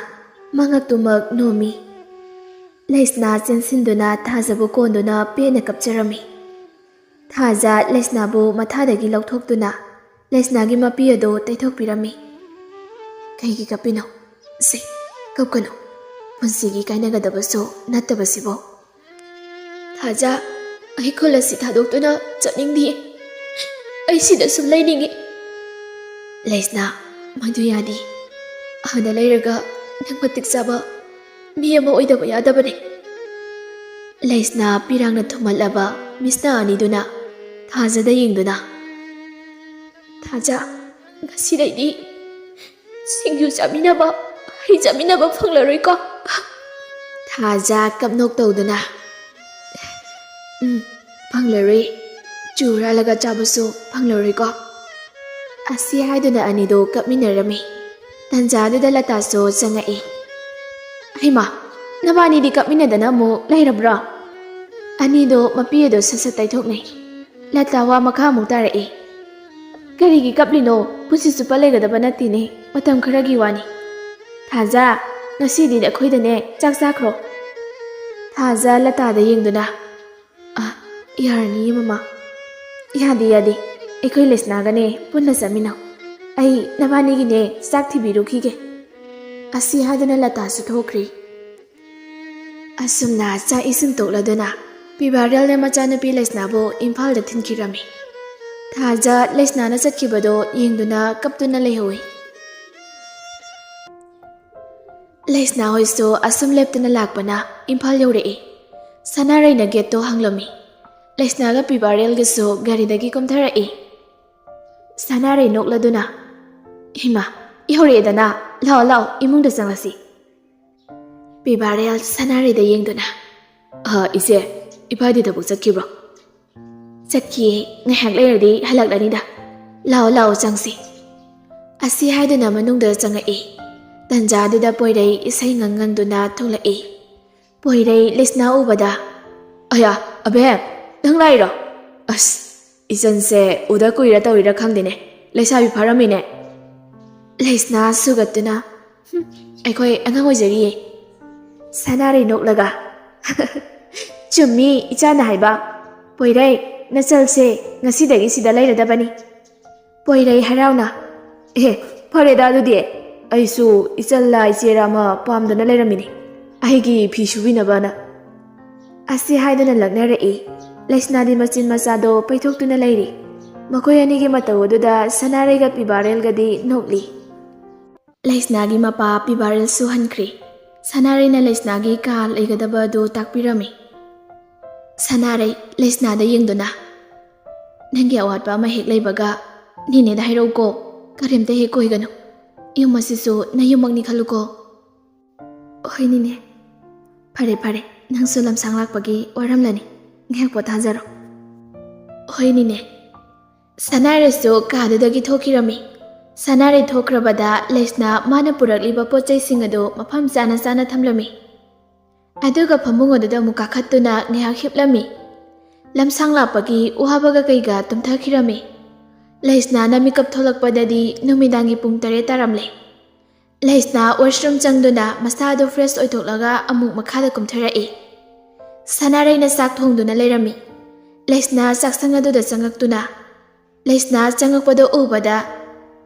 ꯃꯉꯛꯇꯨꯃꯛ ꯅꯣꯝꯃꯤ꯫ ꯂꯩꯁꯅꯥ ꯆꯦꯟꯁꯤꯟꯗꯨꯅ ꯊꯥꯖꯕꯨ ꯀꯣꯟꯗꯨꯅ ꯄꯦꯟꯅ ꯀꯞꯆꯔꯝꯃꯤ꯫ ꯊꯥꯖ ꯂꯩꯁꯅꯥꯕꯨ ꯃꯊꯥꯗꯒꯤ ꯂꯧꯊꯣꯛꯇꯨꯅ ꯂꯩꯁꯅꯥꯒꯤ ꯃꯄꯤ ꯑꯗꯨ ꯇꯩꯊꯣꯛꯄꯤꯔꯝꯃꯤ꯫ ꯀꯩꯒꯤ ꯀꯞꯄꯤꯅꯣ? ꯀꯞꯀꯅꯨ, ꯄꯨꯟꯁꯤꯒꯤ ꯀꯥꯏꯅꯒꯗꯕꯁꯨ ꯅꯠꯇꯕꯁꯤꯕꯨ꯫ ꯊꯥꯖ, ꯑꯩ ꯈꯨꯜ ꯑꯁꯤ ꯊꯥꯗꯣꯛꯇꯨꯅ ꯆꯠꯅꯤꯡꯗꯤꯌꯦ꯫ ꯑꯩ ꯁꯤꯗ ꯁꯨꯝ ꯂꯩꯅꯤꯡꯉꯤ꯫ ꯂꯩꯁꯅꯥ, ꯃꯗꯨ ꯌꯥꯗꯦ꯫ ꯑꯥꯗ ꯂꯩꯔꯒ ꯅꯪ ꯃꯇꯤꯛ ꯆꯥꯕ ꯃꯤ ꯑꯃ ꯑꯣꯏꯗꯕ ꯌꯥꯗꯕꯅꯤ꯫ ꯂꯩꯁꯅꯥ ꯄꯤꯔꯥꯡꯅ ꯊꯨꯝꯍꯠꯂꯕ ꯃꯤꯠꯁꯅ ꯑꯅꯤꯗꯨꯅ ꯊꯥꯖꯗ ꯌꯦꯡꯗꯨꯅ, ꯊꯥꯖ, ꯉꯁꯤꯗꯩꯗꯤ ꯁꯤꯡꯖꯨ ꯆꯥꯃꯤꯟꯅꯕ, ꯍꯩ ꯆꯥꯃꯤꯟꯅꯕ ꯐꯪꯂꯔꯣꯏꯀꯣ? ꯊꯥꯖ ꯀꯞꯅꯣꯛ ꯇꯧꯗꯨꯅ, ꯐꯪꯂꯔꯣꯏ ꯆꯨꯔꯥꯜꯂꯒ ꯆꯥꯕꯁꯨ ꯐꯪꯂꯔꯣꯏꯀꯣ ꯑꯁꯤ ꯍꯥꯏꯗꯨꯅ ꯑꯅꯤꯗꯨ ꯀꯞꯃꯤꯟꯅꯔꯝꯃꯤ ꯇꯟꯖꯥꯗꯨꯗ ꯂꯇꯥꯁꯨ ꯆꯪꯉꯛꯏ ꯍꯩꯃꯥ ꯅꯕꯥꯅꯤꯗꯤ ꯀꯞꯃꯤꯟꯅꯗꯅ ꯑꯃꯨꯛ ꯂꯩꯔꯕ꯭ꯔꯣ ꯑꯅꯤꯗꯣ ꯃꯄꯤ ꯑꯗꯨ ꯁꯠ ꯇꯩꯊꯣꯛꯅꯩ ꯂꯇꯥ ꯋꯥ ꯃꯈꯥ ꯑꯃꯨꯛ ꯇꯥꯔꯛꯏ ꯀꯔꯤꯒꯤ ꯀꯞꯂꯤꯅꯣ ꯄꯨꯟꯁꯤ ꯆꯨꯞꯄ ꯂꯩꯒꯗꯕ ꯅꯠꯇꯦꯅꯦ ꯃꯇꯝ ꯈꯔꯒꯤ ꯋꯥꯅꯤ ꯊꯥꯖ ꯉꯁꯤꯗꯤ ꯑꯩꯈꯣꯏꯗꯅꯦ ꯆꯥꯛ ꯆꯥꯈ꯭ꯔꯣ ꯊꯥꯖ ꯂꯇꯥꯗ ꯌꯦꯡꯗꯨꯅ ꯌꯥꯔꯅꯤꯌꯦ ꯃꯃꯥ ꯌꯥꯗꯦ ꯑꯩꯈꯣꯏ ꯂꯩꯁꯅꯥꯒꯅꯦ ꯄꯨꯟꯅ ꯆꯠꯃꯤꯟꯅꯧ ꯑꯩ ꯅꯕꯥꯅꯤꯒꯤꯅꯦ ꯆꯥꯛ ꯊꯤꯕꯤꯔꯨꯈꯤꯒꯦ ꯑꯁꯤ ꯍꯥꯏꯗꯨꯅ ꯂꯇꯥꯁꯨ ꯊꯣꯛꯈ꯭ꯔꯤ ꯑꯁꯨꯝꯅ ꯆꯥꯛ ꯏꯁꯤꯡ ꯇꯣꯛꯂꯗꯨꯅ ꯄꯤꯕꯥꯔꯦꯜꯅ ꯃꯆꯥꯅꯨꯄꯤ ꯂꯩꯁꯅꯥꯕꯨ ꯏꯝꯐꯥꯜꯗ ꯊꯤꯟꯈꯤꯔꯝꯃꯤ ꯊꯥꯖ ꯂꯩꯁꯅꯥꯅ ꯆꯠꯈꯤꯕꯗꯣ ꯌꯦꯡꯗꯨꯅ ꯀꯞꯇꯨꯅ ꯂꯩꯍꯧꯏ ꯂꯩꯁꯅꯥ ꯍꯣꯏꯁꯨ ꯑꯁꯨꯝ ꯂꯦꯞꯇꯨꯅ ꯂꯥꯛꯄꯅ ꯏꯝꯐꯥꯜ ꯌꯧꯔꯛꯏ ꯁꯅꯥꯔꯩꯅ ꯒꯦꯠꯇꯣ ꯍꯥꯡꯂꯝꯃꯤ ꯂꯩꯁꯅꯥꯒ ꯄꯤꯕꯥꯔꯦꯜꯒꯁꯨ ꯒꯥꯔꯤꯗꯒꯤ ꯀꯨꯝꯊꯔꯛꯏ ꯁꯅꯥꯔꯩ ꯅꯣꯛꯂꯗꯨꯅ ꯏꯃꯥ ꯌꯧꯔꯛꯑꯦꯗꯅ ꯂꯥꯛꯑꯣ ꯏꯃꯨꯡꯗ ꯆꯪꯂꯁꯤ ꯄꯤꯕꯥꯔꯦꯜ ꯁꯅꯥꯔꯩꯗ ꯌꯦꯡꯗꯨꯅ ꯏꯆꯦ ꯏꯄꯥꯗꯤ ꯊꯕꯛ ꯆꯠꯈꯤꯕ꯭ꯔꯣ ꯆꯠꯈꯤꯌꯦ ꯉꯥꯏꯍꯥꯛ ꯂꯩꯔꯗꯤ ꯍꯜꯂꯛꯂꯅꯤꯗ ꯂꯥꯛꯑꯣ ꯆꯪꯁꯤ ꯑꯁꯤ ꯍꯥꯏꯗꯨꯅ ꯃꯅꯨꯡꯗ ꯆꯪꯉꯛꯏ ꯇꯟꯖꯥꯗꯨꯗ ꯄꯣꯏꯔꯩ ꯏꯁꯩ ꯉꯪꯗꯨꯅ ꯊꯣꯛꯂꯛꯏ ꯄꯣꯏꯔꯩ ꯂꯩꯁꯅꯥ ꯎꯕꯗ ꯑꯌꯥ ꯑꯕꯦꯝ ꯅꯪ ꯂꯥꯛꯏꯔꯣ ꯑꯁ ꯏꯆꯟꯁꯦ ꯎꯗ ꯀꯨꯏꯔ ꯇꯧꯔꯤꯔꯥ ꯈꯪꯗꯦꯅꯦ ꯂꯩꯁꯥꯕꯤ ꯐꯥꯔꯝꯃꯤꯅꯦ ꯂꯩꯁꯅꯥ ꯁꯨꯒꯠꯇꯨꯅ ꯑꯩꯈꯣꯏ ꯑꯉꯥꯡ ꯑꯣꯏꯖꯔꯤꯌꯦ ꯁꯅꯥꯔꯩ ꯅꯣꯛꯂꯒ ꯆꯨꯝꯃꯤ ꯏꯆꯥꯅ ꯍꯥꯏꯕ ꯄꯣꯏꯔꯩ ꯅꯆꯜꯁꯦ ꯉꯁꯤꯗꯒꯤ ꯁꯤꯗ ꯂꯩꯔꯗꯕꯅꯤ ꯄꯣꯏꯔꯩ ꯍꯔꯥꯎꯅ ꯐꯔꯦꯗ ꯑꯗꯨꯗꯤ ꯑꯩꯁꯨ ꯏꯆꯜꯂ ꯏꯆꯦꯔ ꯑꯃ ꯄꯥꯝꯗꯨꯅ ꯂꯩꯔꯝꯃꯤꯅꯤ ꯑꯩꯒꯤ ꯐꯤ ꯁꯨꯕꯤꯅꯕꯅ ꯑꯁꯤ ꯍꯥꯏꯗꯨꯅ ꯂꯛꯅꯔꯛꯏ ꯂꯩꯁꯅꯥꯗꯤ ꯃꯆꯤꯟ ꯃꯆꯥꯗꯣ ꯄꯩꯊꯣꯛꯇꯨꯅ ꯂꯩꯔꯤ ꯃꯈꯣꯏ ꯑꯅꯤꯒꯤ ꯃꯇꯧ ꯑꯗꯨꯗ ꯁꯅꯥꯔꯩꯒ ꯄꯤꯕꯥꯔꯦꯜꯒꯗꯤ ꯅꯣꯛꯂꯤ ꯂꯩꯁꯅꯥꯒꯤ ꯃꯄꯥ ꯄꯤꯕꯥꯔꯦꯜꯁꯨ ꯍꯟꯈ꯭ꯔꯤ ꯁꯅꯥꯔꯩꯅ ꯂꯩꯁꯅꯥꯒꯤ ꯀꯥ ꯂꯩꯒꯗꯕ ꯑꯗꯨ ꯇꯥꯛꯄꯤꯔꯝꯃꯤ ꯁꯅꯥꯔꯩ ꯂꯩꯁꯅꯥꯗ ꯌꯦꯡꯗꯨꯅ ꯅꯪꯒꯤ ꯑꯋꯥꯠꯄ ꯑꯃ ꯍꯦꯛ ꯂꯩꯕꯒ ꯅꯦꯅꯦꯗ ꯍꯥꯏꯔꯛꯎꯀꯣ ꯀꯔꯤꯝꯇ ꯍꯦꯛ ꯀꯣꯏꯒꯅꯨ ꯌꯨꯝ ꯑꯁꯤꯁꯨ ꯅꯌꯨꯝꯃꯛꯅꯤ ꯈꯜꯂꯨꯀꯣ ꯍꯣꯏ ꯅꯦꯅꯦ ꯐꯔꯦ ꯅꯪꯁꯨ ꯂꯝꯁꯥꯡ ꯂꯥꯛꯄꯒꯤ ꯋꯥꯔꯝꯂꯅꯤ ꯉꯥꯏꯍꯥꯛ ꯄꯣꯊꯥꯖꯔꯣ ꯍꯣꯏ ꯅꯦꯅꯦ ꯁꯅꯥꯔꯩꯁꯨ ꯀꯥꯗꯨꯗꯒꯤ ꯊꯣꯛꯈꯤꯔꯝꯃꯤ ꯁꯅꯥꯔꯩ ꯊꯣꯛꯈ꯭ꯔꯕꯗ ꯂꯩꯁꯅꯥ ꯃꯥꯅ ꯄꯨꯔꯛꯂꯤꯕ ꯄꯣꯠ ꯆꯩꯁꯤꯡ ꯑꯗꯨ ꯃꯐꯝ ꯆꯥꯅ ꯊꯝꯂꯝꯃꯤ ꯑꯗꯨꯒ ꯐꯃꯨꯡ ꯑꯗꯨꯗ ꯑꯃꯨꯛ ꯀꯥꯈꯠꯇꯨꯅ ꯉꯥꯏꯍꯥꯛ ꯍꯤꯞꯂꯝꯃꯤ ꯂꯝꯁꯥꯡ ꯂꯥꯛꯄꯒꯤ ꯎꯍꯥꯕꯒ ꯀꯩꯒ ꯇꯨꯝꯊꯈꯤꯔꯝꯃꯤ ꯂꯩꯁꯅꯥꯅ ꯃꯤꯀꯞ ꯊꯣꯛꯂꯛꯄꯗꯗꯤ ꯅꯨꯃꯤꯗꯥꯡꯒꯤ ꯄꯨꯡ 7 ꯇꯥꯔꯝꯂꯦ ꯂꯩꯁꯅꯥ ꯋꯥꯁꯔꯨꯝ ꯆꯪꯗꯨꯅ ꯃꯁꯥꯗꯨ ꯐ꯭ꯔꯦꯁ ꯑꯣꯏꯊꯣꯛꯂꯒ ꯑꯃꯨꯛ ꯃꯈꯥꯗ ꯀꯨꯝꯊꯔꯛꯏ ꯁꯅꯥꯔꯩꯅ ꯆꯥꯛ ꯊꯣꯡꯗꯨꯅ ꯂꯩꯔꯝꯃꯤ ꯂꯩꯁꯅꯥ ꯆꯥꯛꯁꯪ ꯑꯗꯨꯗ ꯆꯪꯉꯛꯇꯨꯅ ꯂꯩꯁꯅꯥ ꯆꯪꯉꯛꯄꯗꯣ ꯎꯕꯗ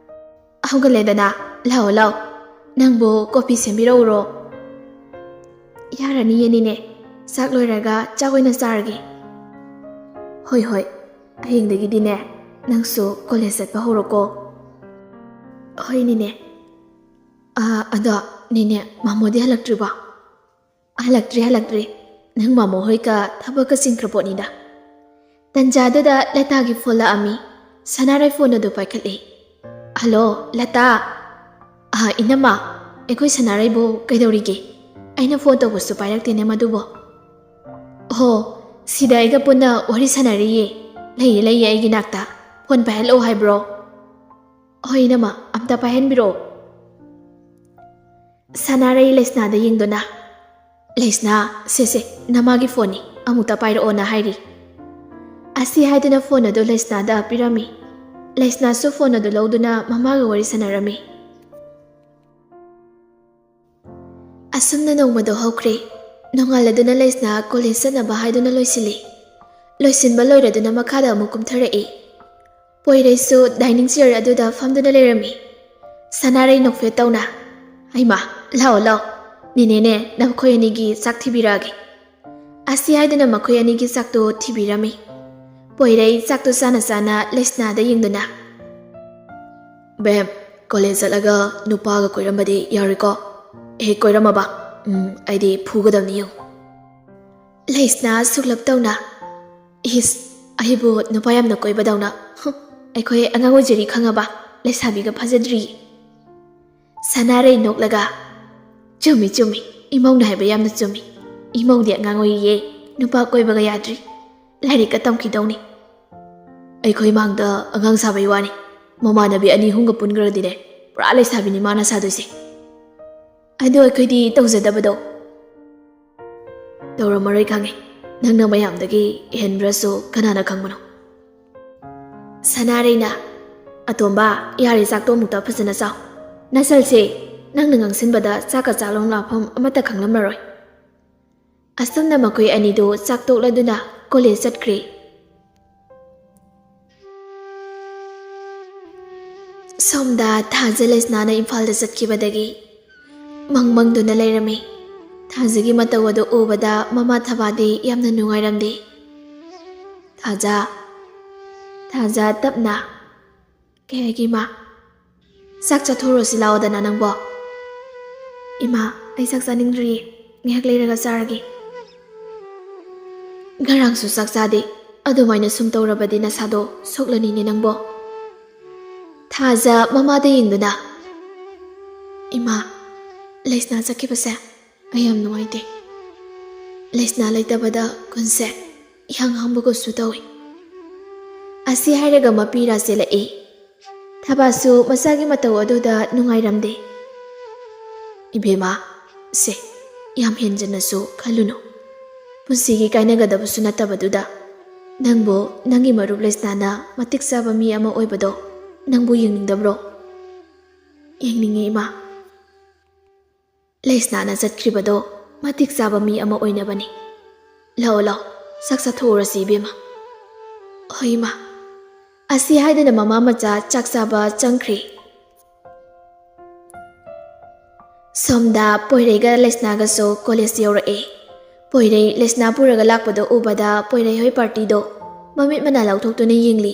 ꯍꯧꯒꯠꯂꯦꯗꯅ ꯂꯥꯛꯑꯣ ꯅꯪꯕꯨ ꯀꯣꯐꯤ ꯁꯦꯝꯕꯤꯔꯛꯎꯔꯣ ꯌꯥꯔꯅꯤꯌꯦ ꯅꯦꯅꯦ ꯆꯥꯛ ꯂꯣꯏꯔꯒ ꯆꯥꯛ ꯑꯣꯏꯅ ꯆꯥꯔꯒꯦ ꯍꯣꯏ ꯍꯌꯦꯡꯗꯒꯤꯗꯤꯅꯦ ꯅꯪꯁꯨ ꯀꯣꯂꯦꯖ ꯆꯠꯄ ꯍꯧꯔꯣꯀꯣ ꯍꯣꯏ ꯅꯦꯅꯦ ꯑꯗꯣ ꯅꯦꯅꯦ ꯃꯥꯃꯣꯗꯤ ꯍꯜꯂꯛꯇ꯭ꯔꯤꯕꯣ ꯍꯜꯂꯛꯇ꯭ꯔꯤ ꯅꯪ ꯃꯥꯃꯣ ꯍꯣꯏꯒ ꯊꯕꯛꯀ ꯆꯤꯟꯈ꯭ꯔꯄꯣꯠꯅꯤꯗ ꯇꯟꯖꯥꯗꯨꯗ ꯂꯇꯥꯒꯤ ꯐꯣꯟ ꯂꯥꯛꯑꯝꯃꯤ ꯁꯅꯥꯔꯩ ꯐꯣꯟ ꯑꯗꯨ ꯄꯥꯏꯈꯠꯂꯤ ꯍꯜꯂꯣ ꯂꯇꯥ ꯏꯅꯝꯃ ꯑꯩꯈꯣꯏ ꯁꯅꯥꯔꯩꯕꯨ ꯀꯩꯗꯧꯔꯤꯒꯦ ꯑꯩꯅ ꯐꯣꯟ ꯇꯧꯕꯁꯨ ꯄꯥꯏꯔꯛꯇꯦꯅꯦ ꯃꯗꯨꯕꯣ ꯁꯤꯗ ꯑꯩꯒ ꯄꯨꯟꯅ ꯋꯥꯔꯤ ꯁꯥꯟꯅꯔꯤꯌꯦ ꯂꯩꯌꯦ ꯑꯩꯒꯤ ꯅꯥꯛꯇ ꯐꯣꯟ ꯄꯥꯏꯍꯜꯂꯛꯑꯣ ꯍꯥꯏꯕ꯭ꯔꯣ ꯍꯣꯏ ꯏꯅꯝꯃ ꯑꯝꯇ ꯄꯥꯏꯍꯟꯕꯤꯔꯛꯑꯣ ꯁꯅꯥꯔꯩ ꯂꯩꯁꯅꯥꯗ ꯌꯦꯡꯗꯨꯅ ꯂꯩꯁꯅꯥ ꯁꯦ ꯅꯃꯥꯒꯤ ꯐꯣꯟꯅꯤ ꯑꯃꯨꯛꯇ ꯄꯥꯏꯔꯛꯑꯣꯅ ꯍꯥꯏꯔꯤ ꯑꯁꯤ ꯍꯥꯏꯗꯨꯅ ꯐꯣꯟ ꯑꯗꯨ ꯂꯩꯁꯅꯥꯗ ꯄꯤꯔꯝꯃꯤ ꯂꯩꯁꯅꯥꯁꯨ ꯐꯣꯟ ꯑꯗꯨ ꯂꯧꯗꯨꯅ ꯃꯃꯥꯒ ꯋꯥꯔꯤ ꯁꯥꯟꯅꯔꯝꯃꯤ ꯑꯁꯨꯝꯅ ꯅꯣꯡꯃꯗꯣ ꯍꯧꯈ꯭ꯔꯦ ꯅꯣꯡꯉꯥꯜꯂꯗꯨꯅ ꯂꯩꯁꯅꯥ ꯀꯣꯂꯦꯖ ꯆꯠꯅꯕ ꯍꯥꯏꯗꯨꯅ ꯂꯣꯏꯁꯤꯟꯕ ꯂꯣꯏꯔꯗꯨꯅ ꯃꯈꯥꯗ ꯑꯃꯨꯛ ꯀꯨꯝꯊꯔꯛꯏ ꯄꯣꯏꯔꯩꯁꯨ ꯗꯥꯏꯅꯤꯡ ꯆꯤꯌꯔ ꯑꯗꯨꯗ ꯐꯝꯗꯨꯅ ꯂꯩꯔꯝꯃꯤ ꯁꯅꯥꯔꯩ ꯅꯣꯛꯐꯦꯠ ꯇꯧꯅ ꯍꯩꯃꯥ ꯂꯥꯛꯑꯣ ꯅꯦꯅꯦꯅꯦ ꯅꯈꯣꯏ ꯑꯅꯤꯒꯤ ꯆꯥꯛ ꯊꯤꯕꯤꯔꯛꯑꯒꯦ ꯑꯁꯤ ꯍꯥꯏꯗꯨꯅ ꯃꯈꯣꯏ ꯑꯅꯤꯒꯤ ꯆꯥꯛꯇꯣ ꯊꯤꯕꯤꯔꯝꯃꯤ ꯄꯣꯏꯔꯩ ꯆꯥꯛꯇꯣ ꯆꯥꯅ ꯂꯩꯁꯅꯥꯗ ꯌꯦꯡꯗꯨꯅ ꯕꯦꯝ ꯀꯣꯂꯦꯖ ꯆꯠꯂꯒ ꯅꯨꯄꯥꯒ ꯀꯣꯏꯔꯝꯕꯗꯤ ꯌꯥꯔꯣꯏꯀꯣ ꯍꯦꯛ ꯀꯣꯏꯔꯝꯃꯕ ꯑꯩꯗꯤ ꯐꯨꯒꯗꯕꯅꯤ ꯌꯦꯡꯉꯨ ꯂꯩꯁꯅꯥ ꯁꯨꯛꯂꯞ ꯇꯧꯅ ꯑꯩꯕꯨ ꯅꯨꯄꯥ ꯌꯥꯝꯅ ꯀꯣꯏꯕꯗꯧꯅ ꯑꯩꯈꯣꯏ ꯑꯉꯥꯡ ꯑꯣꯏꯖꯔꯤ ꯈꯪꯉꯕ ꯂꯩꯁꯥꯕꯤꯒ ꯐꯖꯗ꯭ꯔꯤ ꯁꯅꯥꯔꯩ ꯅꯣꯛꯂꯒ ꯆꯨꯝꯃꯤ ꯏꯃꯧꯅ ꯍꯥꯏꯕ ꯌꯥꯝꯅ ꯆꯨꯝꯃꯤ ꯏꯃꯧꯗꯤ ꯑꯉꯥꯡ ꯑꯣꯏꯔꯤꯌꯦ ꯅꯨꯄꯥ ꯀꯣꯏꯕꯒ ꯌꯥꯗ꯭ꯔꯤ ꯂꯥꯏꯔꯤꯛꯀ ꯇꯝꯈꯤꯗꯧꯅꯤ. ꯑꯩꯈꯣꯏ ꯃꯥꯡꯗ ꯑꯉꯥꯡ ꯁꯥꯕꯩ ꯋꯥꯅꯤ. ꯃꯃꯥꯟꯅꯕꯤ 2-3ꯒ ꯄꯨꯟꯈ꯭ꯔꯗꯤꯅꯦ ꯄꯨꯔꯥ ꯂꯩꯁꯥꯕꯤꯅꯤ ꯃꯥꯅ ꯁꯥꯗꯣꯏꯁꯦ. ꯑꯗꯣ ꯑꯩꯈꯣꯏꯗꯤ ꯇꯧꯖꯗꯕꯗꯣ. ꯇꯧꯔꯝꯃꯔꯣꯏ ꯈꯪꯉꯦ. ꯅꯪꯅ ꯃꯌꯥꯝꯗꯒꯤ ꯍꯦꯟꯕ꯭ꯔꯁꯨ ꯀꯅꯥꯅ ꯈꯪꯕꯅꯣ. ꯁꯅꯥꯔꯩꯅ, ꯑꯇꯣꯝꯕ ꯌꯥꯔꯦ ꯆꯥꯛꯇꯣ ꯑꯃꯨꯛꯇ ꯐꯖꯅ ꯆꯥꯎ. ꯅꯁꯜꯁꯦ ꯅꯪꯅ ꯉꯥꯡꯁꯤꯟꯕꯗ ꯆꯥꯛꯀ ꯆꯥꯛꯂꯣꯡ ꯂꯥꯛꯐꯝ ꯑꯃꯠꯇ ꯈꯪꯂꯝꯂꯔꯣꯏ. ꯑꯁꯨꯝꯅ ꯃꯈꯣꯏ ꯑꯅꯤꯗꯨ ꯆꯥꯛ ꯇꯣꯛꯂꯗꯨꯅ ꯀꯣꯂꯦꯖ ꯆꯠꯈ꯭ꯔꯦ. ꯁꯣꯝꯗ ꯊꯥꯖ ꯂꯩꯁꯅꯥꯅ ꯏꯝꯐꯥꯜꯗ ꯆꯠꯈꯤꯕꯗꯒꯤ ꯃꯪꯗꯨꯅ ꯂꯩꯔꯝꯃꯤ. ꯊꯥꯖꯒꯤ ꯃꯇꯧ ꯑꯗꯨ ꯎꯕꯗ ꯃꯃꯥ ꯊꯕꯥꯗꯤ ꯌꯥꯝꯅ ꯅꯨꯡꯉꯥꯏꯔꯝꯗꯦ. ꯊꯥꯖ ꯇꯞꯅ, ꯀꯩ ꯍꯥꯏꯒꯦ ꯏꯃꯥ? ꯆꯥꯛ ꯆꯥꯊꯣꯛꯔꯣꯁꯤ ꯂꯥꯛꯑꯣꯗꯅ ꯅꯪꯕꯣ. ꯏꯃꯥ, ꯑꯩ ꯆꯥꯛ ꯆꯥꯅꯤꯡꯗ꯭ꯔꯤꯌꯦ. ꯉꯥꯏꯍꯥꯛ ꯂꯩꯔꯒ ꯆꯥꯔꯒꯦ. ꯉꯔꯥꯡꯁꯨ ꯆꯥꯛ ꯆꯥꯗꯦ. ꯑꯗꯨꯃꯥꯏꯅ ꯁꯨꯝ ꯇꯧꯔꯕꯗꯤ ꯅꯁꯥꯗꯣ ꯁꯣꯛꯂꯅꯤꯅꯦ ꯅꯪꯕꯣ. ꯊꯥꯖ ꯃꯃꯥꯗ ꯌꯦꯡꯗꯨꯅ, ꯏꯃꯥ, ꯂꯩꯁꯅꯥ ꯆꯠꯈꯤꯕꯁꯦ ꯑꯩ ꯌꯥꯝ ꯅꯨꯡꯉꯥꯏꯇꯦ. ꯂꯩꯁꯅꯥ ꯂꯩꯇꯕꯗ ꯀꯨꯟꯁꯦ ꯏꯍꯥꯡ ꯍꯥꯡꯕꯒꯁꯨ ꯇꯧꯏ. ꯑꯁꯤ ꯍꯥꯏꯔꯒ ꯃꯄꯤꯔꯥ ꯆꯦꯜꯂꯛꯏ. ꯊꯕꯥꯁꯨ ꯃꯆꯥꯒꯤ ꯃꯇꯧ ꯑꯗꯨꯗ ꯅꯨꯡꯉꯥꯏꯔꯝꯗꯦ. ꯏꯕꯦꯝꯃ, ꯁꯦ ꯌꯥꯝ ꯍꯦꯟꯖꯟꯅꯁꯨ ꯈꯜꯂꯨꯅꯨ. ꯄꯨꯟꯁꯤꯒꯤ ꯀꯥꯏꯅꯒꯗꯕꯁꯨ ꯅꯠꯇꯕꯗꯨꯗ ꯅꯪꯕꯨ ꯅꯪꯒꯤ ꯃꯔꯨꯞ ꯂꯩꯁꯅꯥꯅ ꯃꯇꯤꯛ ꯆꯥꯕ ꯃꯤ ꯑꯃ ꯑꯣꯏꯕꯗꯣ ꯅꯪꯕꯨ ꯌꯦꯡꯅꯤꯡꯗꯕ꯭ꯔꯣ? ꯌꯦꯡꯅꯤꯡꯉꯦ ꯏꯃꯥ. ꯂꯩꯁꯅꯥꯅ ꯆꯠꯈ꯭ꯔꯤꯕꯗꯣ ꯃꯇꯤꯛ ꯆꯥꯕ ꯃꯤ ꯑꯃ ꯑꯣꯏꯅꯕꯅꯤ. ꯂꯥꯛꯑꯣ, ꯆꯥꯛ ꯆꯥꯊꯣꯛꯎꯔꯁꯤ ꯏꯕꯦꯝꯃ. ꯍꯣꯏ ꯏꯃꯥ. ꯑꯁꯤ ꯍꯥꯏꯗꯅ ꯃꯃꯥ ꯃꯆꯥ ꯆꯥꯛ ꯆꯥꯕ ꯆꯪꯈ꯭ꯔꯦ. ꯁꯣꯝꯗ ꯄꯣꯏꯔꯩꯒ ꯂꯩꯁꯅꯥꯒꯁꯨ ꯀꯣꯂꯦꯖ ꯌꯧꯔꯛꯑꯦ. ꯄꯣꯏꯔꯩ ꯂꯩꯁꯅꯥ ꯄꯨꯔꯒ ꯂꯥꯛꯄꯗꯣ ꯎꯕꯗ ꯄꯣꯏꯔꯩ ꯍꯣꯏ ꯄꯥꯔꯇꯤꯗꯣ ꯃꯃꯤꯠ ꯃꯅꯥ ꯂꯥꯎꯊꯣꯛꯇꯨꯅ ꯌꯦꯡꯂꯤ.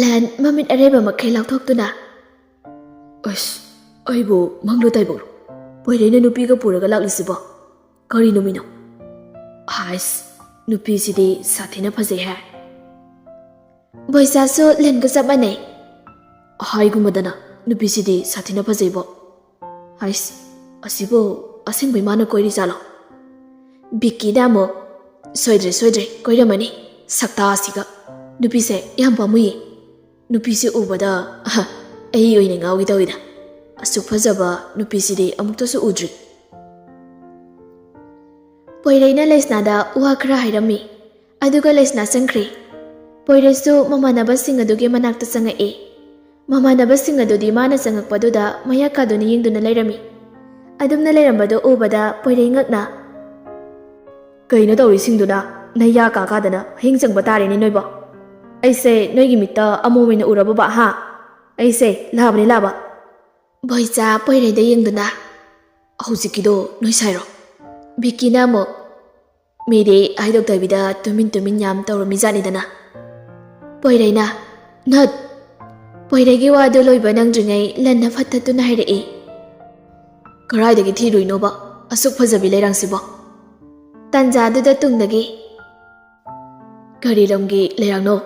ꯂꯟ ꯃꯃꯤꯠ ꯑꯔꯩꯕ ꯃꯈꯩ ꯂꯥꯎꯊꯣꯛꯇꯨꯅ, ꯑꯁ, ꯑꯩꯕꯨ ꯃꯪꯂꯨ ꯇꯥꯏꯕꯧꯔꯣ? ꯄꯣꯏꯔꯩꯅ ꯅꯨꯄꯤꯒ ꯄꯨꯔꯒ ꯂꯥꯛꯂꯤꯁꯤꯕꯣ ꯀꯔꯤ ꯅꯨꯃꯤꯠꯅꯣ? ꯍꯥꯏꯁ, ꯅꯨꯄꯤꯁꯤꯗꯤ ꯁꯥꯊꯤꯅ ꯐꯖꯩ ꯍꯥꯏ. ꯕꯣꯏꯆꯥꯁꯨ ꯂꯟꯒ ꯆꯞ ꯃꯥꯟꯅꯩ. ꯍꯥꯏꯒꯨꯝꯕꯗꯅ ꯅꯨꯄꯤꯁꯤꯗꯤ ꯁꯥꯊꯤꯅ ꯐꯖꯩꯕꯣ. ꯍꯥꯏꯁ, ꯑꯁꯤꯕꯨ ꯑꯁꯦꯡꯕꯩ ꯃꯥꯅ ꯀꯣꯏꯔꯤ ꯖꯥꯠꯂꯣ? ꯕꯤꯛꯀꯤꯗ ꯑꯃꯨꯛ, ꯁꯣꯏꯗ꯭ꯔꯦ ꯀꯣꯏꯔꯝꯃꯅꯤ. ꯁꯛꯇꯥ ꯑꯁꯤꯒ ꯅꯨꯄꯤꯁꯦ ꯌꯥꯝ ꯄꯥꯝꯃꯨꯏꯌꯦ. ꯅꯨꯄꯤꯁꯤ ꯎꯕꯗ ꯑꯩ ꯑꯣꯏꯅ ꯉꯥꯎꯒꯦ ꯇꯧꯏꯗ. ꯑꯁꯨꯛ ꯐꯖꯕ ꯅꯨꯄꯤꯁꯤꯗꯤ ꯑꯃꯨꯛꯇꯁꯨ ꯎꯗ꯭ꯔꯤ. ꯄꯣꯏꯔꯩꯅ ꯂꯩꯁꯅꯥꯗ ꯋꯥ ꯈꯔ ꯍꯥꯏꯔꯝꯃꯤ. ꯑꯗꯨꯒ ꯂꯩꯁꯅꯥ ꯆꯪꯈ꯭ꯔꯦ. ꯄꯣꯏꯔꯩꯁꯨ ꯃꯃꯥꯟꯅꯕꯁꯤꯡ ꯑꯗꯨꯒꯤ ꯃꯅꯥꯛꯇ ꯆꯪꯉꯛꯑꯦ. ꯃꯃꯥꯟꯅꯕꯁꯤꯡ ꯑꯗꯨꯗꯤ ꯃꯥꯅ ꯆꯪꯉꯛꯄꯗꯨꯗ ꯃꯌꯥ ꯀꯥꯗꯨꯅ ꯌꯦꯡꯗꯨꯅ ꯂꯩꯔꯝꯃꯤ. ꯑꯗꯨꯝꯅ ꯂꯩꯔꯝꯕꯗꯣ ꯎꯕꯗ ꯄꯣꯏꯔꯩ ꯉꯛꯅ, ꯀꯩꯅꯣ ꯇꯧꯔꯤꯁꯤꯡꯗꯨꯅ ꯅꯌꯥ ꯀꯥꯗꯅ ꯍꯌꯦꯡ ꯆꯪꯕ ꯇꯥꯔꯦꯅꯦ ꯅꯣꯏꯕꯣ. ꯑꯩꯁꯦ ꯅꯣꯏꯒꯤ ꯃꯤꯠꯇ ꯑꯃꯣꯝ ꯑꯣꯏꯅ ꯎꯔꯕꯕ ꯍꯥ? ꯑꯩꯁꯦ ꯂꯥꯕ. ꯕꯣꯏꯆꯥ ꯄꯣꯏꯔꯩꯗ ꯌꯦꯡꯗꯨꯅ, ꯍꯧꯖꯤꯛꯀꯤꯗꯣ ꯅꯣꯏ ꯁꯥꯏꯔꯣ? ꯕꯤꯛꯀꯤꯅ ꯑꯃꯨꯛ, ꯃꯤꯗꯤ ꯍꯥꯏꯗꯣꯛꯇꯕꯤꯗ ꯇꯨꯃꯤꯟ ꯌꯥꯝ ꯇꯧꯔꯝꯃꯤꯖꯥꯠꯅꯤꯗꯅ. ꯄꯣꯏꯔꯩꯅ, ꯅꯠ. ꯄꯣꯏꯔꯩꯒꯤ ꯋꯥꯗꯨ ꯂꯣꯏꯕ ꯅꯪꯗ꯭ꯔꯤꯉꯩ ꯂꯟꯅ ꯐꯠꯇꯠꯇꯨꯅ ꯍꯥꯏꯔꯛꯏ. ꯀꯔꯥꯏꯗꯒꯤ ꯊꯤꯔꯨꯏꯅꯣꯕ ꯑꯁꯨꯛ ꯐꯖꯕꯤ ꯂꯩꯔꯥꯡꯁꯤꯕꯣ? ꯇꯥꯟꯖꯥꯗꯨꯗ ꯇꯨꯡꯗꯒꯤ, ꯀꯔꯤ ꯂꯝꯒꯤ ꯂꯩꯔꯥꯡꯅꯣ?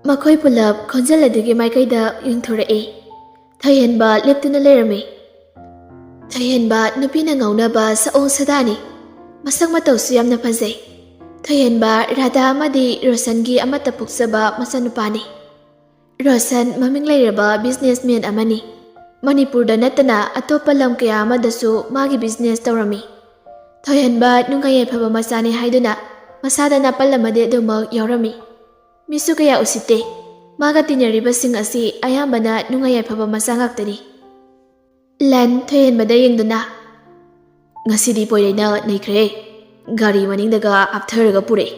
ꯃꯈꯣꯏ ꯄꯨꯂꯞ ꯈꯣꯟꯖꯦꯜ ꯑꯗꯨꯒꯤ ꯃꯥꯏꯀꯩꯗ ꯌꯦꯡꯊꯣꯔꯛꯏ. ꯊꯣꯏꯍꯦꯟꯕ ꯂꯦꯞꯇꯨꯅ ꯂꯩꯔꯝꯃꯤ. ꯊꯣꯏꯍꯦꯟꯕ ꯅꯨꯄꯤꯅ ꯉꯥꯎꯅꯕ ꯁꯑꯣꯡ ꯁꯥꯗꯥꯅꯤ. ꯃꯁꯛ ꯃꯇꯧꯁꯨ ꯌꯥꯝꯅ ꯐꯖꯩ. ꯊꯣꯏꯍꯦꯟꯕ ꯔꯥꯙꯥ ꯑꯃꯗꯤ ꯔꯣꯁꯟꯒꯤ ꯑꯃꯠꯇ ꯄꯣꯛꯆꯕ ꯃꯆꯥꯅꯨꯄꯥꯅꯤ. ꯔꯣꯁꯟ ꯃꯃꯤꯡ ꯂꯩꯔꯕ ꯕꯤꯖꯤꯅꯦꯁꯃꯦꯟ ꯑꯃꯅꯤ. ꯃꯅꯤꯄꯨꯔꯗ ꯅꯠꯇꯅ ꯑꯇꯣꯞꯄ ꯂꯝ ꯀꯌꯥ ꯑꯃꯗꯁꯨ ꯃꯥꯒꯤ ꯕꯤꯖꯤꯅꯦꯁ ꯇꯧꯔꯝꯃꯤ. ꯊꯣꯏꯍꯦꯟꯕ ꯅꯨꯡꯉꯥꯏ ꯌꯥꯏꯐꯕ ꯃꯆꯥꯅꯤ ꯍꯥꯏꯗꯨꯅ ꯃꯁꯥꯗ ꯅꯥꯄꯜ ꯑꯃꯗꯤ ꯑꯗꯨꯃꯛ ꯌꯥꯎꯔꯝꯃꯤ. ꯃꯤꯁꯨ ꯀꯌꯥ ꯎꯁꯤꯠꯇꯦ. ꯃꯥꯒ ꯇꯤꯟꯅꯔꯤꯕꯁꯤꯡ ꯑꯁꯤ ꯑꯌꯥꯝꯕꯅ ꯅꯨꯡꯉꯥꯏ ꯌꯥꯏꯐꯕ ꯃꯆꯥ ꯉꯥꯛꯇꯅꯤ. ꯂꯟ ꯊꯣꯏꯍꯦꯟꯕꯗ ꯌꯦꯡꯗꯨꯅ, ꯉꯁꯤꯗꯤ ꯄꯣꯏꯔꯩꯅ ꯅꯩꯈ꯭ꯔꯦ. ꯒꯥꯔꯤ ꯃꯅꯤꯡꯗꯒ ꯑꯞꯊꯔꯒ ꯄꯨꯔꯛꯏ.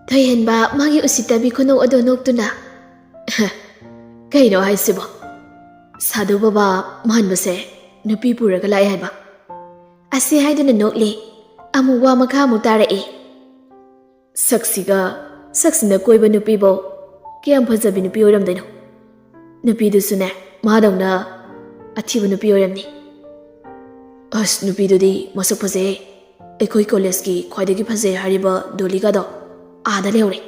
ꯊꯣꯏꯍꯦꯟꯕ ꯃꯥꯒꯤ ꯎꯁꯤꯠꯇꯕꯤ ꯈꯨꯅꯣꯛ ꯑꯗꯨ ꯅꯣꯛꯇꯨꯅ, ꯀꯩꯅꯣ ꯍꯥꯏꯁꯤꯕꯣ? ꯁꯥꯙꯨ ꯕꯕꯥ ꯃꯥꯟꯕꯁꯦ ꯅꯨꯄꯤ ꯄꯨꯔꯒ ꯂꯥꯛꯑꯦ ꯍꯥꯏꯕ? ꯑꯁꯤ ꯍꯥꯏꯗꯨꯅ ꯅꯣꯛꯂꯤ. ꯑꯃꯨꯛ ꯋꯥ ꯃꯈꯥ ꯑꯃꯨꯛ ꯇꯥꯔꯛꯏ. ꯁꯛꯁꯤꯅ ꯀꯣꯏꯕ ꯅꯨꯄꯤꯕꯣ ꯀꯌꯥꯝ ꯐꯖꯕꯤ ꯅꯨꯄꯤ ꯑꯣꯏꯔꯝꯗꯣꯏꯅꯣ? ꯅꯨꯄꯤꯗꯨꯁꯨꯅꯦ ꯃꯥꯗꯧꯅ ꯑꯊꯤꯕ ꯅꯨꯄꯤ ꯑꯣꯏꯔꯝꯅꯤ. ꯑꯁ, ꯅꯨꯄꯤꯗꯨꯗꯤ ꯃꯁꯛ ꯐꯖꯩ. ꯑꯩꯈꯣꯏ ꯀꯣꯂꯦꯖꯀꯤ ꯈ꯭ꯋꯥꯏꯗꯒꯤ ꯐꯖꯩ ꯍꯥꯏꯔꯤꯕ ꯗꯣꯂꯤꯒꯗꯣ ꯑꯥꯗ ꯂꯩꯍꯧꯔꯦ.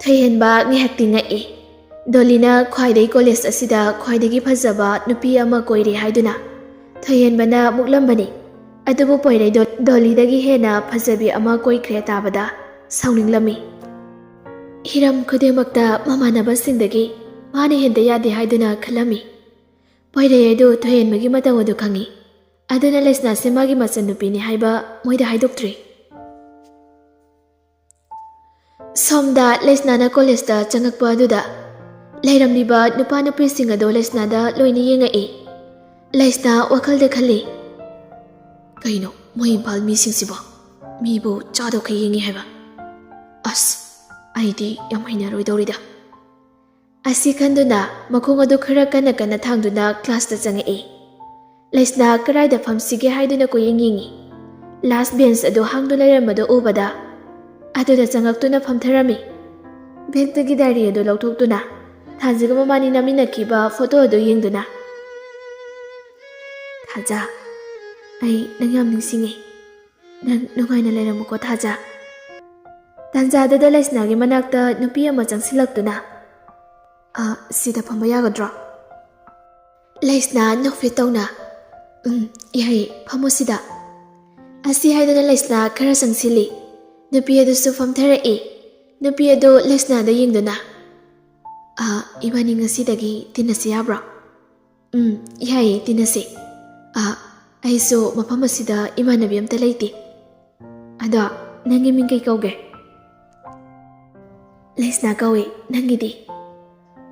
ꯊꯣꯏꯍꯦꯟꯕ ꯉꯥꯏꯍꯥꯛꯇꯤ ꯉꯛꯏ. ꯗꯣꯂꯤꯅ ꯈ꯭ꯋꯥꯏꯗꯒꯤ ꯀꯣꯂꯦꯖ ꯑꯁꯤꯗ ꯈ꯭ꯋꯥꯏꯗꯒꯤ ꯐꯖꯕ ꯅꯨꯄꯤ ꯑꯃ ꯀꯣꯏꯔꯦ ꯍꯥꯏꯗꯨꯅ ꯊꯣꯏꯍꯦꯟꯕꯅ ꯃꯨꯛꯂꯝꯕꯅꯤ. ꯑꯗꯨꯕꯨ ꯄꯣꯏꯔꯩ ꯗꯣꯂꯤꯗꯒꯤ ꯍꯦꯟꯅ ꯐꯖꯕꯤ ꯑꯃ ꯀꯣꯏꯈ꯭ꯔꯦ ꯇꯥꯕꯗ ꯁꯥꯎꯅꯤꯡꯂꯝꯃꯤ꯫ ꯍꯤꯔꯝ ꯈꯨꯗꯤꯡꯃꯛꯇ ꯃꯃꯥꯟꯅꯕꯁꯤꯡꯗꯒꯤ ꯃꯥꯅ ꯍꯦꯟꯗ ꯌꯥꯗꯦ ꯍꯥꯏꯗꯨꯅ ꯈꯜꯂꯝꯃꯤ꯫ ꯄꯣꯏꯔꯩ ꯑꯗꯨ ꯊꯣꯏꯍꯦꯟꯕꯒꯤ ꯃꯇꯧ ꯑꯗꯨ ꯈꯪꯉꯤ꯫ ꯑꯗꯨꯅ ꯂꯩꯁꯅꯥꯁꯦ ꯃꯥꯒꯤ ꯃꯆꯟꯅꯨꯄꯤꯅꯤ ꯍꯥꯏꯕ ꯃꯣꯏꯗ ꯍꯥꯏꯗꯣꯛꯇ꯭ꯔꯤ꯫ ꯁꯣꯝꯗ ꯂꯩꯁꯅꯥꯅ ꯀꯣꯂꯦꯖꯇ ꯆꯪꯉꯛꯄ ꯑꯗꯨꯗ ꯂꯩꯔꯝꯂꯤꯕ ꯅꯨꯄꯥ ꯅꯨꯄꯤꯁꯤꯡ ꯑꯗꯨ ꯂꯩꯁꯅꯥꯗ ꯂꯣꯏꯅ ꯌꯦꯡꯉꯛꯏ꯫ ꯂꯩꯁꯅꯥ ꯋꯥꯈꯜꯗ ꯈꯜꯂꯤ, ꯀꯩꯅꯣ ꯃꯣꯏ ꯏꯝꯐꯥꯜ ꯃꯤꯁꯤꯡꯁꯤꯕꯣ ꯃꯤꯕꯨ ꯆꯥꯗꯧꯈꯩ ꯌꯦꯡꯉꯤ ꯍꯥꯏꯕ? ꯑꯁ ꯑꯩꯗꯤ ꯌꯥꯝ ꯍꯩꯅꯔꯣꯏꯗꯧꯔꯤꯗ꯫ ꯑꯁꯤ ꯈꯟꯗꯨꯅ ꯃꯈꯣꯡ ꯑꯗꯨ ꯈꯔ ꯀꯟꯅ ꯀꯟꯅ ꯊꯥꯡꯗꯨꯅ ꯀ꯭ꯂꯥꯁꯇ ꯆꯪꯉꯛꯏ꯫ ꯂꯩꯁꯅꯥ ꯀꯗꯥꯏꯗ ꯐꯝꯁꯤꯒꯦ ꯍꯥꯏꯗꯨꯅ ꯀꯣꯏꯌꯦꯡ ꯌꯦꯡꯉꯤ꯫ ꯂꯥꯁ ꯕꯦꯟꯁ ꯑꯗꯨ ꯍꯥꯡꯗꯨꯅ ꯂꯩꯔꯝꯕꯗꯨ ꯎꯕꯗ ꯑꯗꯨꯗ ꯆꯪꯉꯛꯇꯨꯅ ꯐꯝꯊꯔꯝꯃꯤ꯫ ꯕꯦꯒꯇꯒꯤ ꯗꯥꯏꯔꯤ ꯑꯗꯨ ꯂꯧꯊꯣꯛꯇꯨꯅ ꯊꯥꯖꯒ ꯃꯕꯥꯅꯤ ꯅꯝꯃꯤꯟꯅꯈꯤꯕ ꯐꯣꯇꯣ ꯑꯗꯨ ꯌꯦꯡꯗꯨꯅ, ꯊꯥꯖ, ꯑꯩ ꯅꯪ ꯌꯥꯝ ꯅꯤꯡꯁꯤꯡꯉꯤ꯫ ꯅꯪ ꯅꯨꯡꯉꯥꯏꯅ ꯂꯩꯔꯝꯃꯨꯀꯣ ꯊꯥꯖ꯫ ꯇꯥꯟꯖꯥꯗꯨꯗ ꯂꯩꯁꯅꯥꯒꯤ ꯃꯅꯥꯛꯇ ꯅꯨꯄꯤ ꯑꯃ ꯆꯪꯁꯤꯜꯂꯛꯇꯨꯅ, ꯁꯤꯗ ꯐꯝꯕ ꯌꯥꯒꯗ꯭ꯔꯣ? ꯂꯩꯁꯅꯥ ꯅꯣꯛꯐꯦꯠ ꯇꯧꯅ, ꯌꯥꯏ, ꯐꯝꯃꯣ ꯁꯤꯗ꯫ ꯑꯁꯤ ꯍꯥꯏꯗꯨꯅ ꯂꯩꯁꯅꯥ ꯈꯔ ꯆꯪꯁꯤꯜꯂꯤ꯫ ꯅꯨꯄꯤ ꯑꯗꯨꯁꯨ ꯐꯝꯊꯔꯛꯏ꯫ ꯅꯨꯄꯤ ꯑꯗꯨ ꯂꯩꯁꯅꯥꯗ ꯌꯦꯡꯗꯨꯅ, ꯏꯕꯥꯅꯤ ꯉꯁꯤꯗꯒꯤ ꯇꯤꯟꯅꯁꯤ ꯌꯥꯕ꯭ꯔꯣ? ꯌꯥꯏꯌꯦ, ꯇꯤꯟꯅꯁꯤ꯫ ꯑꯩꯁꯨ ꯃꯐꯝ ꯑꯁꯤꯗ ꯏꯃꯥꯟꯅꯕꯤ ꯑꯝꯇ ꯂꯩꯇꯦ꯫ ꯑꯗꯣ ꯅꯪꯒꯤ ꯃꯤꯡ ꯀꯩ ꯀꯧꯒꯦ? ꯂꯩꯁꯅꯥ ꯀꯧꯏ, ꯅꯪꯒꯤꯗꯤ?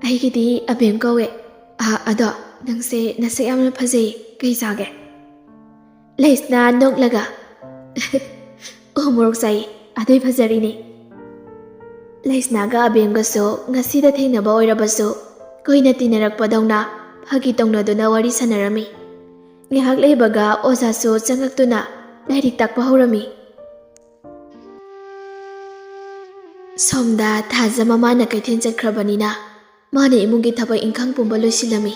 ꯑꯩꯒꯤꯗꯤ ꯑꯕꯦꯝ ꯀꯧꯋꯦ꯫ ꯑꯗꯣ ꯅꯪꯁꯦ ꯅꯁꯛ ꯌꯥꯝꯅ ꯐꯖꯩ, ꯀꯩ ꯆꯥꯒꯦ? ꯂꯩꯁꯅꯥ ꯅꯣꯛꯂꯒ, ꯎ ꯃꯣꯔꯣꯛ ꯆꯥꯏ, ꯑꯗꯨꯏ ꯐꯖꯔꯤꯅꯤ꯫ ꯂꯩꯁꯅꯥꯒ ꯑꯕꯦꯝꯒꯁꯨ ꯉꯁꯤꯗ ꯊꯦꯡꯅꯕ ꯑꯣꯏꯔꯕꯁꯨ ꯀꯨꯏꯅ ꯇꯤꯟꯅꯔꯛꯄꯗꯧꯅ ꯐꯥꯒꯤ ꯇꯧꯅꯗꯨꯅ ꯋꯥꯔꯤ ꯁꯥꯟꯅꯔꯝꯃꯤ꯫ ꯉꯥꯏꯍꯥꯛ ꯂꯩꯕꯒ ꯑꯣꯖꯥꯁꯨ ꯆꯪꯉꯛꯇꯨꯅ ꯂꯥꯏꯔꯤꯛ ꯇꯥꯛꯄ ꯍꯧꯔꯝꯃꯤ꯫ ꯁꯣꯝꯗ ꯊꯥꯖ ꯃꯃꯥꯅ ꯀꯩꯊꯦꯜ ꯆꯠꯈ꯭ꯔꯕꯅꯤꯅ ꯃꯥꯅ ꯏꯃꯨꯡꯒꯤ ꯊꯕꯛ ꯏꯪꯈꯥꯡ ꯄꯨꯝꯕ ꯂꯣꯏꯁꯤꯜꯂꯝꯃꯤ꯫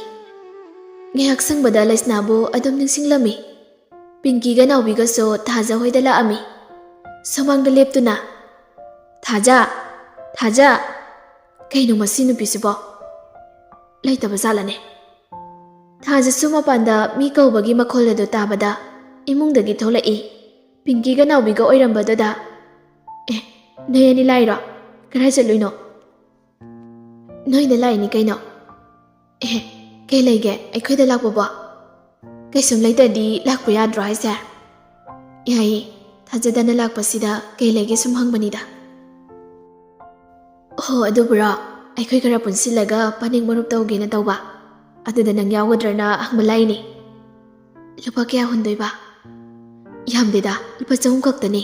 ꯉꯥꯏꯍꯥꯛ ꯁꯪꯕꯗ ꯂꯩꯁꯅꯥꯕꯨ ꯑꯗꯨꯝ ꯅꯤꯡꯁꯤꯡꯂꯝꯃꯤ꯫ ꯄꯤꯡꯀꯤꯒ ꯅꯥꯎꯕꯤꯒꯁꯨ ꯊꯥꯖ ꯍꯣꯏꯗ ꯂꯥꯛꯑꯝꯃꯤ꯫ ꯁꯨꯃꯥꯡꯗ ꯂꯦꯞꯇꯨꯅ, ꯊꯥꯖ, ꯊꯥꯖ, ꯀꯩꯅꯣ ꯃꯁꯤ ꯅꯨꯄꯤꯁꯤꯕꯣ? ꯂꯩꯇꯕ ꯖꯥꯠꯂꯅꯦ? ꯊꯥꯖꯁꯨ ꯃꯄꯥꯟꯗ ꯃꯤ ꯀꯧꯕꯒꯤ ꯃꯈꯣꯜ ꯑꯗꯨ ꯇꯥꯕꯗ ꯏꯃꯨꯡꯗꯒꯤ ꯊꯣꯛꯂꯛꯏ꯫ ꯄꯤꯡꯀꯤꯒ ꯅꯥꯎꯕꯤꯒ ꯑꯣꯏꯔꯝꯕꯗꯨꯗ, ꯅꯣꯏ ꯑꯅꯤ ꯂꯥꯛꯏꯔꯣ? ꯀꯗꯥꯏ ꯆꯠꯂꯨꯏꯅꯣ? ꯅꯣꯏꯗ ꯂꯥꯛꯏꯅꯤ ꯀꯩꯅꯣ꯫ ꯀꯩ ꯂꯩꯒꯦ ꯑꯩꯈꯣꯏꯗ ꯂꯥꯛꯄꯕꯣ? ꯀꯩꯁꯨꯝ ꯂꯩꯇ꯭ꯔꯗꯤ ꯂꯥꯛꯄ ꯌꯥꯗ꯭ꯔꯣ ꯍꯥꯏꯁꯦ? ꯌꯥꯏꯌꯦ, ꯊꯥꯖꯗꯅ ꯂꯥꯛꯄꯁꯤꯗ ꯀꯩ ꯂꯩꯒꯦ ꯁꯨꯝ ꯍꯪꯕꯅꯤꯗ꯫ ꯍꯣ ꯑꯗꯨꯕꯨꯔꯣ, ꯑꯩꯈꯣꯏ ꯈꯔ ꯄꯨꯟꯁꯤꯜꯂꯒ ꯄꯅꯤꯡ ꯃꯔꯨꯞ ꯇꯧꯒꯦꯅ ꯇꯧꯕ, ꯑꯗꯨꯗ ꯅꯪ ꯌꯥꯎꯒꯗ꯭ꯔꯅ ꯍꯪꯕ ꯂꯥꯛꯏꯅꯤ꯫ ꯂꯨꯄꯥ ꯀꯌꯥ ꯍꯨꯟꯗꯣꯏꯕ? ꯌꯥꯝꯗꯦꯗ, ꯂꯨꯄꯥ 200 ꯈꯛꯇꯅꯤ꯫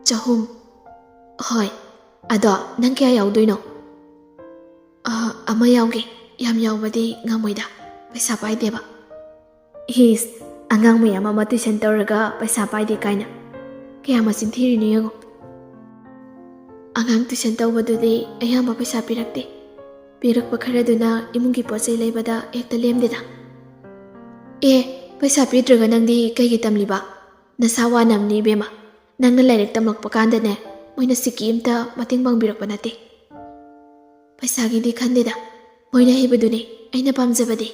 200? ꯍꯣꯏ, ꯑꯗꯣ ꯅꯪ ꯀꯌꯥ ꯌꯥꯎꯗꯣꯏꯅꯣ? ꯑꯃ ꯌꯥꯎꯒꯦ, ꯌꯥꯝ ꯌꯥꯎꯕꯗꯤ ꯉꯝꯃꯣꯏꯗ, ꯄꯩꯁా ꯄꯥꯏꯗꯦꯕ꯫ ꯏꯁ, ꯑꯉꯥꯡ ꯃꯌꯥꯝ ꯑꯃ ꯇꯨꯏꯁꯟ ꯇꯧꯔꯒ ꯄꯩꯁా ꯄꯥꯏꯗꯦ ꯀꯥꯏꯅ, ꯀꯌꯥ ꯃꯆꯤꯟ ꯊꯤꯔꯤꯅꯣ ꯌꯦꯡꯉꯣ꯫ ꯑꯉꯥꯡ ꯇꯨꯏꯁꯟ ꯇꯧꯕꯗꯨꯗꯤ ꯑꯌꯥꯝꯕ ꯄꯩꯁా ꯄꯤꯔꯛꯇꯦ꯫ ꯄꯤꯔꯛꯄ ꯈꯔꯗꯨꯅ ꯏꯃꯨꯡꯒꯤ ꯄꯣꯠ ꯆꯩ ꯂꯩꯕꯗ ꯍꯦꯛꯇ ꯂꯦꯝꯗꯦꯗ꯫ ꯄꯩꯁా ꯄꯤꯗ꯭ꯔꯒ ꯅꯪꯗꯤ ꯀꯩꯒꯤ ꯇꯝꯂꯤꯕ? ꯅꯁꯥ ꯋꯥꯅꯕꯅꯤ ꯏꯕꯦꯝꯃ꯫ ꯅꯪꯅ ꯂꯥꯏꯔꯤꯛ ꯇꯝꯂꯛꯄ ꯀꯥꯟꯗꯅꯦ, ꯃꯣꯏꯅ ꯁꯤꯀꯤ ꯑꯝꯇ ꯃꯇꯦꯡ ꯄꯥꯡꯕꯤꯔꯛꯄ ꯅꯠꯇꯦ꯫ ꯄꯩꯁꯥꯒꯤꯗꯤ ꯈꯟꯗꯦꯗ, ꯃꯣꯏꯅ ꯍꯩꯕꯗꯨꯅꯤ ꯑꯩꯅ ꯄꯥꯝꯖꯕꯗꯤ꯫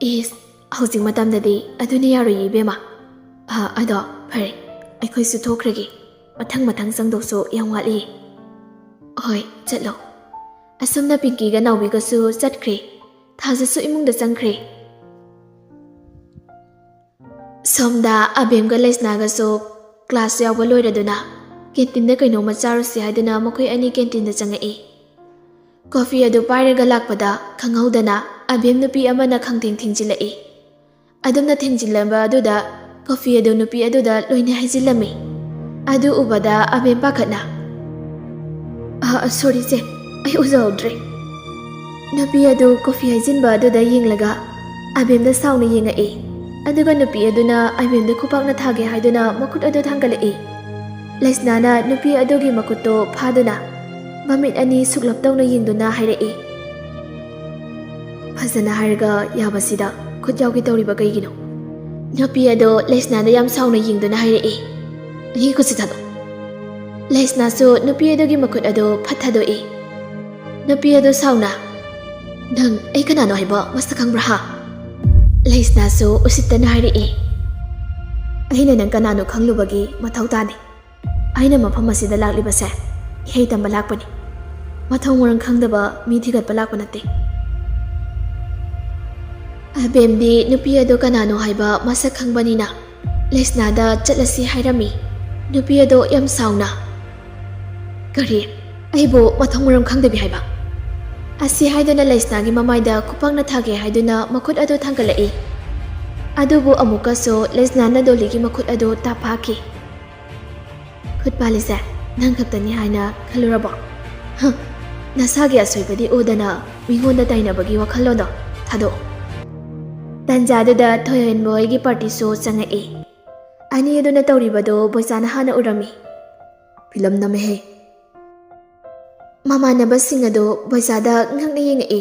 ꯏꯁ, ꯍꯧꯖꯤꯛ ꯃꯇꯝꯗꯗꯤ ꯑꯗꯨꯅ ꯌꯥꯔꯣꯏꯌꯦ ꯏꯕꯦꯝꯃ꯫ ꯑꯗꯣ ꯐꯔꯦ, ꯑꯩꯈꯣꯏꯁꯨ ꯊꯣꯛꯈ꯭ꯔꯒꯦ, ꯃꯊꯪ ꯆꯪꯗꯧꯁꯨ ꯌꯥꯝ ꯋꯥꯠꯂꯤ꯫ ꯍꯣꯏ, ꯆꯠꯂꯣ꯫ ꯑꯁꯨꯝꯅ ꯄꯤꯡꯀꯤꯒ ꯅꯥꯎꯕꯤꯒꯁꯨ ꯆꯠꯈ꯭ꯔꯦ꯫ ꯊꯥꯖꯁꯨ ꯏꯃꯨꯡꯗ ꯆꯪꯈ꯭ꯔꯦ꯫ ꯁꯣꯝꯗ ꯑꯕꯦꯝꯒ ꯂꯩꯁꯅꯥꯒꯁꯨ ꯀ꯭ꯂꯥꯁ ꯌꯥꯎꯕ ꯂꯣꯏꯔꯗꯨꯅ ꯀꯦꯟꯇꯤꯟꯗ ꯀꯩꯅꯣꯝꯃ ꯆꯥꯔꯨꯁꯤ ꯍꯥꯏꯗꯨꯅ ꯃꯈꯣꯏ ꯑꯅꯤ ꯀꯦꯟꯇꯤꯟꯗ ꯆꯪꯉꯛꯏ꯫ ꯀꯣꯐꯤ ꯑꯗꯨ ꯄꯥꯏꯔꯒ ꯂꯥꯛꯄꯗ ꯈꯪꯍꯧꯗꯅ ꯑꯕꯦꯝ ꯅꯨꯄꯤ ꯑꯃꯅ ꯈꯪꯊꯦꯡ ꯊꯦꯡꯖꯤꯜꯂꯛꯏ꯫ ꯑꯗꯨꯝꯅ ꯊꯦꯡꯖꯤꯜꯂꯝꯕ ꯑꯗꯨꯗ ꯀꯣꯐꯤ ꯑꯗꯨ ꯅꯨꯄꯤ ꯑꯗꯨꯗ ꯂꯣꯏꯅ ꯍꯩꯖꯤꯜꯂꯝꯃꯤ꯫ ꯑꯗꯨ ꯎꯕꯗ ꯑꯕꯦꯝ ꯄꯥꯈꯠꯅ, ꯁꯣꯔꯤ ꯆꯦ, ꯑꯩ ꯎꯖꯍꯧꯗ꯭ꯔꯦ꯫ ꯅꯨꯄꯤ ꯑꯗꯨ ꯀꯣꯐꯤ ꯍꯩꯖꯤꯟꯕ ꯑꯗꯨꯗ ꯌꯦꯡꯂꯒ ꯑꯕꯦꯝꯗ ꯁꯥꯎꯅ ꯌꯦꯡꯉꯛꯏ꯫ ꯑꯗꯨꯒ ꯅꯨꯄꯤ ꯑꯗꯨꯅ ꯑꯕꯦꯝꯗ ꯈꯨꯄꯥꯛꯅ ꯊꯥꯒꯦ ꯍꯥꯏꯗꯨꯅ ꯃꯈꯨꯠ ꯑꯗꯨ ꯊꯥꯡꯒꯠꯂꯛꯏ꯫ ꯂꯩꯁꯅꯥꯅ ꯅꯨꯄꯤ ꯑꯗꯨꯒꯤ ꯃꯈꯨꯠꯇꯨ ꯐꯥꯗꯨꯅ ꯃꯃꯤꯠ ꯑꯅꯤ ꯁꯨꯛꯂꯞ ꯇꯧꯅ ꯌꯦꯡꯗꯨꯅ ꯍꯥꯏꯔꯛꯏ, ꯐꯖꯅ ꯍꯥꯏꯔꯒ ꯌꯥꯕꯁꯤꯗ ꯈꯨꯠ ꯌꯥꯎꯒꯦ ꯇꯧꯔꯤꯕ ꯀꯩꯒꯤꯅꯣ? ꯅꯨꯄꯤ ꯑꯗꯨ ꯂꯩꯁꯅꯥꯗ ꯌꯥꯝ ꯁꯥꯎꯅ ꯌꯦꯡꯗꯨꯅ ꯍꯥꯏꯔꯛꯏ, ꯑꯩꯒꯤ ꯈꯨꯠꯁꯤ ꯊꯥꯗꯣꯛ꯫ ꯂꯩꯁꯅꯥꯁꯨ ꯅꯨꯄꯤ ꯑꯗꯨꯒꯤ ꯃꯈꯨꯠ ꯑꯗꯨ ꯐꯠ ꯊꯥꯗꯣꯛꯏ꯫ ꯅꯨꯄꯤ ꯑꯗꯨ ꯁꯥꯎꯅ, ꯅꯪ ꯑꯩ ꯀꯅꯥꯅꯣ ꯍꯥꯏꯕ ꯃꯁꯛ ꯈꯪꯕ꯭ꯔꯥ ꯍꯥ? ꯂꯩꯁꯅꯥꯁꯨ ꯎꯁꯤꯠꯇꯅ ꯍꯥꯏꯔꯛꯏ, ꯑꯩꯅ ꯅꯪ ꯀꯅꯥꯅꯣ ꯈꯪꯂꯨꯕꯒꯤ ꯃꯊꯧ ꯇꯥꯗꯦ. ꯑꯩꯅ ꯃꯐꯝ ꯑꯁꯤꯗ ꯂꯥꯛꯂꯤꯕꯁꯦ ꯏꯍꯩ ꯇꯝꯕ ꯂꯥꯛꯄꯅꯤ. ꯃꯊꯧ ꯃꯔꯝ ꯈꯪꯗꯕ ꯃꯤ ꯊꯤꯒꯠꯄ ꯂꯥꯛꯄ ꯅꯠꯇꯦ. ꯑꯕꯦꯝꯗꯤ ꯅꯨꯄꯤ ꯑꯗꯨ ꯀꯅꯥꯅꯣ ꯍꯥꯏꯕ ꯃꯁꯛ ꯈꯪꯕꯅꯤꯅ ꯂꯩꯁꯅꯥꯗ ꯆꯠꯂꯁꯤ ꯍꯥꯏꯔꯝꯃꯤ. ꯅꯨꯄꯤ ꯑꯗꯨ ꯌꯥꯝ ꯁꯥꯎꯅ, ꯀꯔꯤ ꯑꯩꯕꯨ ꯃꯊꯧ ꯃꯔꯝ ꯈꯪꯗꯕꯤ ꯍꯥꯏꯕ? ꯑꯁꯤ ꯍꯥꯏꯗꯨꯅ ꯂꯩꯁꯅꯥꯒꯤ ꯃꯃꯥꯏꯗ ꯈꯨꯄꯥꯛꯅ ꯊꯥꯒꯦ ꯍꯥꯏꯗꯨꯅ ꯃꯈꯨꯠ ꯑꯗꯨ ꯊꯥꯡꯒꯠꯂꯛꯏ. ꯑꯗꯨꯕꯨ ꯑꯃꯨꯛꯀꯁꯨ ꯂꯩꯁꯅꯥꯅ ꯗꯣꯂꯤꯒꯤ ꯃꯈꯨꯠ ꯑꯗꯨ ꯇꯥꯞꯐꯥꯈꯤ. ꯈꯨꯠ ꯄꯥꯜꯂꯤꯁꯦ ꯅꯪ ꯈꯛꯇꯅꯤ ꯍꯥꯏꯅ ꯈꯜꯂꯨꯔꯕꯣ? ꯅꯁꯥꯒꯤ ꯑꯁꯣꯏꯕꯗꯤ ꯎꯗꯅ ꯃꯤꯉꯣꯟꯗ ꯇꯥꯏꯅꯕꯒꯤ ꯋꯥꯈꯜꯂꯣꯟꯗꯣ ꯊꯥꯗꯣꯛꯑꯣ. ꯇꯟꯖꯥꯗꯨꯗ ꯊꯣꯏꯍꯦꯟꯕ ꯍꯣꯏꯒꯤ ꯄꯥꯔꯇꯤꯁꯨ ꯆꯪꯉꯛꯏ. ꯑꯅꯤ ꯑꯗꯨꯅ ꯇꯧꯔꯤꯕꯗꯨ ꯕꯣꯏꯆꯥꯅ ꯍꯥꯟꯅ ꯎꯔꯝꯃꯤ. ꯐꯤꯂꯝ ꯅꯝꯃꯦꯍꯦ. ꯃꯃꯥꯟꯅꯕꯁꯤꯡ ꯑꯗꯨ ꯕꯣꯏꯆꯥꯗ ꯉꯛꯅ ꯌꯦꯡꯉꯛꯏ.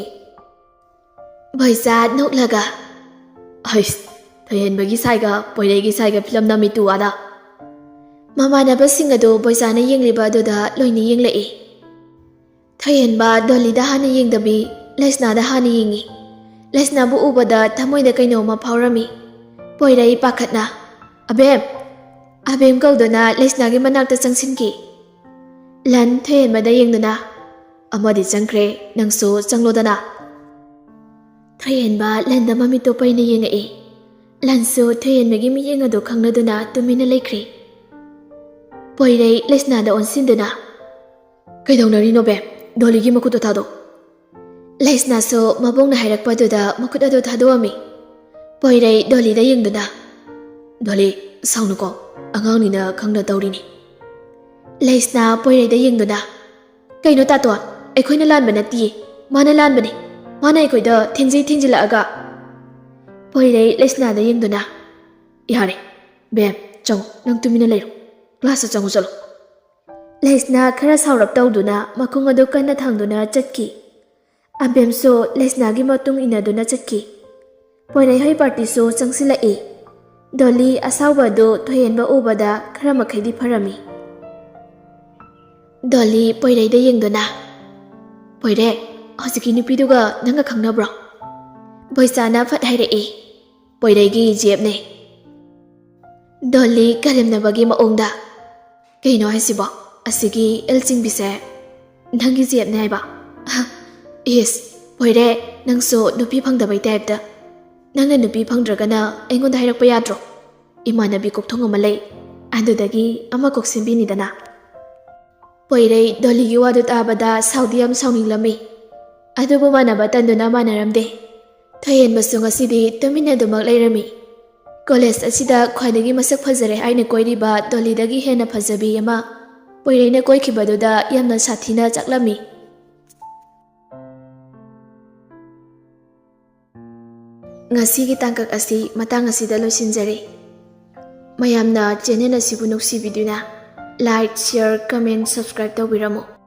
ꯕꯣꯏꯆꯥ ꯅꯣꯛꯂꯒ, ꯑꯩꯁ, ꯊꯣꯏꯍꯦꯟꯕꯒꯤ ꯁꯥꯏꯒ ꯄꯣꯏꯔꯩꯒꯤ ꯁꯥꯏꯒ ꯐꯤꯂꯝ ꯅꯝꯃꯤ ꯇꯨ ꯑꯥꯗ. ꯃꯃꯥꯟꯅꯕꯁꯤꯡ ꯑꯗꯨ ꯕꯣꯏꯆꯥꯅ ꯌꯦꯡꯂꯤꯕ ꯑꯗꯨꯗ ꯂꯣꯏꯅ ꯌꯦꯡꯂꯛꯏ. ꯊꯣꯏꯍꯦꯟꯕ ꯗꯣꯂꯤꯗ ꯍꯥꯟꯅ ꯌꯦꯡꯗꯕꯤ ꯂꯩꯁꯅꯥꯗ ꯍꯥꯟꯅ ꯌꯦꯡꯉꯤ. ꯂꯩꯁꯅꯥꯕꯨ ꯎꯕꯗ ꯊꯃꯣꯏꯗ ꯀꯩꯅꯣꯝꯃ ꯐꯥꯎꯔꯝꯃꯤ. ꯄꯣꯏꯔꯩ ꯄꯥꯈꯠꯅ, ꯑꯕꯦꯝ, ꯑꯕꯦꯝ ꯀꯧꯗꯨꯅ ꯂꯩꯁꯅꯥꯒꯤ ꯃꯅꯥꯛꯇ ꯆꯪꯁꯤꯟꯈꯤ. ꯂꯟ ꯊꯣꯏꯍꯦꯟꯕꯗ ꯌꯦꯡꯗꯨꯅ, ꯑꯃꯗꯤ ꯆꯪꯈ꯭ꯔꯦ, ꯅꯪꯁꯨ ꯆꯪꯂꯣꯗꯅ. ꯊꯣꯏꯍꯦꯟꯕ ꯂꯟꯗ ꯃꯃꯤꯠꯇꯣ ꯄꯩꯅ ꯌꯦꯡꯉꯛꯏ. ꯂꯟꯁꯨ ꯊꯣꯏꯍꯦꯟꯕꯒꯤ ꯃꯤꯠꯌꯦꯡ ꯑꯗꯨ ꯈꯪꯂꯗꯨꯅ ꯇꯨꯃꯤꯟꯅ ꯂꯩꯈ꯭ꯔꯦ. ꯄꯣꯏꯔꯩ ꯂꯩꯁꯅꯥꯗ ꯑꯣꯟꯁꯤꯟꯗꯨꯅ, ꯀꯩꯗꯧꯅꯔꯤꯅꯣ ꯕꯦꯝ? ꯗꯣꯂꯤꯒꯤ ꯃꯈꯨꯠꯇꯣ ꯊꯥꯗꯣꯛ. ꯂꯩꯁꯅꯥꯁꯨ ꯃꯕꯣꯡꯅ ꯍꯥꯏꯔꯛꯄꯗꯨꯗ ꯃꯈꯨꯠ ꯑꯗꯨ ꯊꯥꯗꯣꯛꯑꯝꯃꯤ. ꯄꯣꯏꯔꯩ ꯗꯣꯂꯤꯗ ꯌꯦꯡꯗꯨꯅ, ꯗꯣꯂꯤ, ꯁꯥꯎꯅꯨꯀꯣ, ꯑꯉꯥꯡꯅꯤꯅ ꯈꯪꯅ ꯇꯧꯔꯤꯅꯤ. ꯂꯩꯁꯅꯥ ꯄꯣꯏꯔꯩꯗ ꯌꯦꯡꯗꯨꯅ, ꯀꯩꯅꯣ ꯇꯥꯇꯣꯟ, ꯑꯩꯈꯣꯏꯅ ꯂꯥꯟꯕ ꯅꯠꯇꯤꯌꯦ, ꯃꯥꯅ ꯂꯥꯟꯕꯅꯤ. ꯃꯥꯅ ꯑꯩꯈꯣꯏꯗ ꯊꯤꯟꯖꯤꯜꯂꯛꯑꯒ. ꯄꯣꯏꯔꯩ ꯂꯩꯁꯅꯥꯗ ꯌꯦꯡꯗꯨꯅ, ꯌꯥꯔꯦ, ꯕꯦꯝ, ꯆꯪꯉꯨ, ꯅꯪ ꯇꯨꯃꯤꯟꯅ ꯂꯩꯔꯣ. ꯀ꯭ꯂꯥꯁꯇ ꯆꯪꯉꯨ ꯆꯠꯂꯣ. ꯂꯩꯁꯅꯥ ꯈꯔ ꯁꯥꯎꯔꯞ ꯇꯧꯗꯨꯅ ꯃꯈꯣꯡ ꯑꯗꯨ ꯀꯟꯅ ꯊꯥꯡꯗꯨꯅ ꯆꯠꯈꯤ. ꯑꯕꯦꯝꯁꯨ ꯂꯩꯁꯅꯥꯒꯤ ꯃꯇꯨꯡ ꯏꯟꯅꯗꯨꯅ ꯆꯠꯈꯤ. ꯄꯣꯏꯔꯩ ꯍꯣꯏ ꯄꯥꯔꯇꯤꯁꯨ ꯆꯪꯁꯤꯜꯂꯛꯏ. ꯗꯣꯂꯤ ꯑꯁꯥꯎꯕ ꯑꯗꯨ ꯊꯣꯏꯍꯦꯟꯕ ꯎꯕꯗ ꯈꯔ ꯃꯈꯩꯗꯤ ꯐꯔꯝꯃꯤ. ꯗꯣꯂꯤ ꯄꯣꯏꯔꯩꯗ ꯌꯦꯡꯗꯨꯅ, ꯄꯣꯏꯔꯦ, ꯍꯧꯖꯤꯛꯀꯤ ꯅꯨꯄꯤꯗꯨꯒ ꯅꯪꯒ ꯈꯪꯅꯕ꯭ꯔꯣ? ꯕꯣꯏꯆꯥꯅ ꯐꯠ ꯍꯥꯏꯔꯛꯏ. ꯄꯣꯏꯔꯩꯒꯤ ꯖꯦꯞꯅꯦ. ꯗꯣꯂꯤ ꯀꯔꯦꯝꯅꯕꯒꯤ ꯃꯑꯣꯡꯗ, ꯀꯩꯅꯣ ꯍꯥꯏꯁꯤꯕꯣ? ꯑꯁꯤꯒꯤ ꯑꯦꯜ ꯆꯤꯡꯕꯤꯁꯦ ꯅꯪꯒꯤ ꯖꯦꯞꯅꯦ ꯍꯥꯏꯕ? ꯏꯁ, ꯄꯣꯏꯔꯦ, ꯅꯪꯁꯨ ꯅꯨꯄꯤ ꯐꯪꯗꯕꯩ ꯇꯥꯏꯞꯇ. ꯅꯪꯅ ꯅꯨꯄꯤ ꯐꯪꯗ꯭ꯔꯒꯅ ꯑꯩꯉꯣꯟꯗ ꯍꯥꯏꯔꯛꯄ ꯌꯥꯗ꯭ꯔꯣ? ꯏꯃꯥꯟꯅꯕꯤ ꯀꯣꯛꯊꯣꯡ ꯑꯃ ꯂꯩ, ꯑꯗꯨꯗꯒꯤ ꯑꯃ ꯀꯣꯛ ꯁꯦꯝꯕꯤꯅꯤꯗꯅ. ꯄꯣꯏꯔꯩ ꯗꯣꯂꯤꯒꯤ ꯋꯥꯗꯨ ꯇꯥꯕꯗ ꯁꯥꯎꯗꯤ ꯌꯥꯝ ꯁꯥꯎꯅꯤꯡꯂꯝꯃꯤ. ꯑꯗꯨꯕꯨ ꯃꯥꯟꯅꯕ ꯇꯟꯗꯨꯅ ꯃꯥꯟꯅꯔꯝꯗꯦ. ꯊꯣꯏꯍꯦꯟꯕꯁꯨ ꯉꯁꯤꯗꯤ ꯇꯨꯃꯤꯟꯅ ꯑꯗꯨꯃꯛ ꯂꯩꯔꯝꯃꯤ. ꯀꯣꯂꯦꯖ ꯑꯁꯤꯗ ꯈ꯭ꯋꯥꯏꯗꯒꯤ ꯃꯁꯛ ꯐꯖꯔꯦ ꯍꯥꯏꯅ ꯀꯣꯏꯔꯤꯕ ꯗꯣꯂꯤꯗꯒꯤ ꯍꯦꯟꯅ ꯐꯖꯕꯤ ꯑꯃ ꯄꯣꯏꯔꯩꯅ ꯀꯣꯏꯈꯤꯕꯗꯨꯗ ꯌꯥꯝꯅ ꯁꯥꯊꯤꯅ ꯆꯥꯛꯂꯝꯃꯤ. ꯉꯁꯤꯒꯤ ꯇꯥꯡꯀꯛ ꯑꯁꯤ ꯃꯇꯥꯡ ꯑꯁꯤꯗ ꯂꯣꯏꯁꯤꯟꯖꯔꯤ. ꯃꯌꯥꯝꯅ ꯆꯦꯅꯦꯜ ꯑꯁꯤꯕꯨ ꯅꯨꯡꯁꯤꯕꯤꯗꯨꯅ ꯂꯥꯏꯛ, ꯁꯤꯌꯔ, ꯀꯃꯦꯟ, ꯁꯕꯁꯀ꯭ꯔꯥꯏꯕ ꯇꯧꯕꯤꯔꯝꯃꯨ.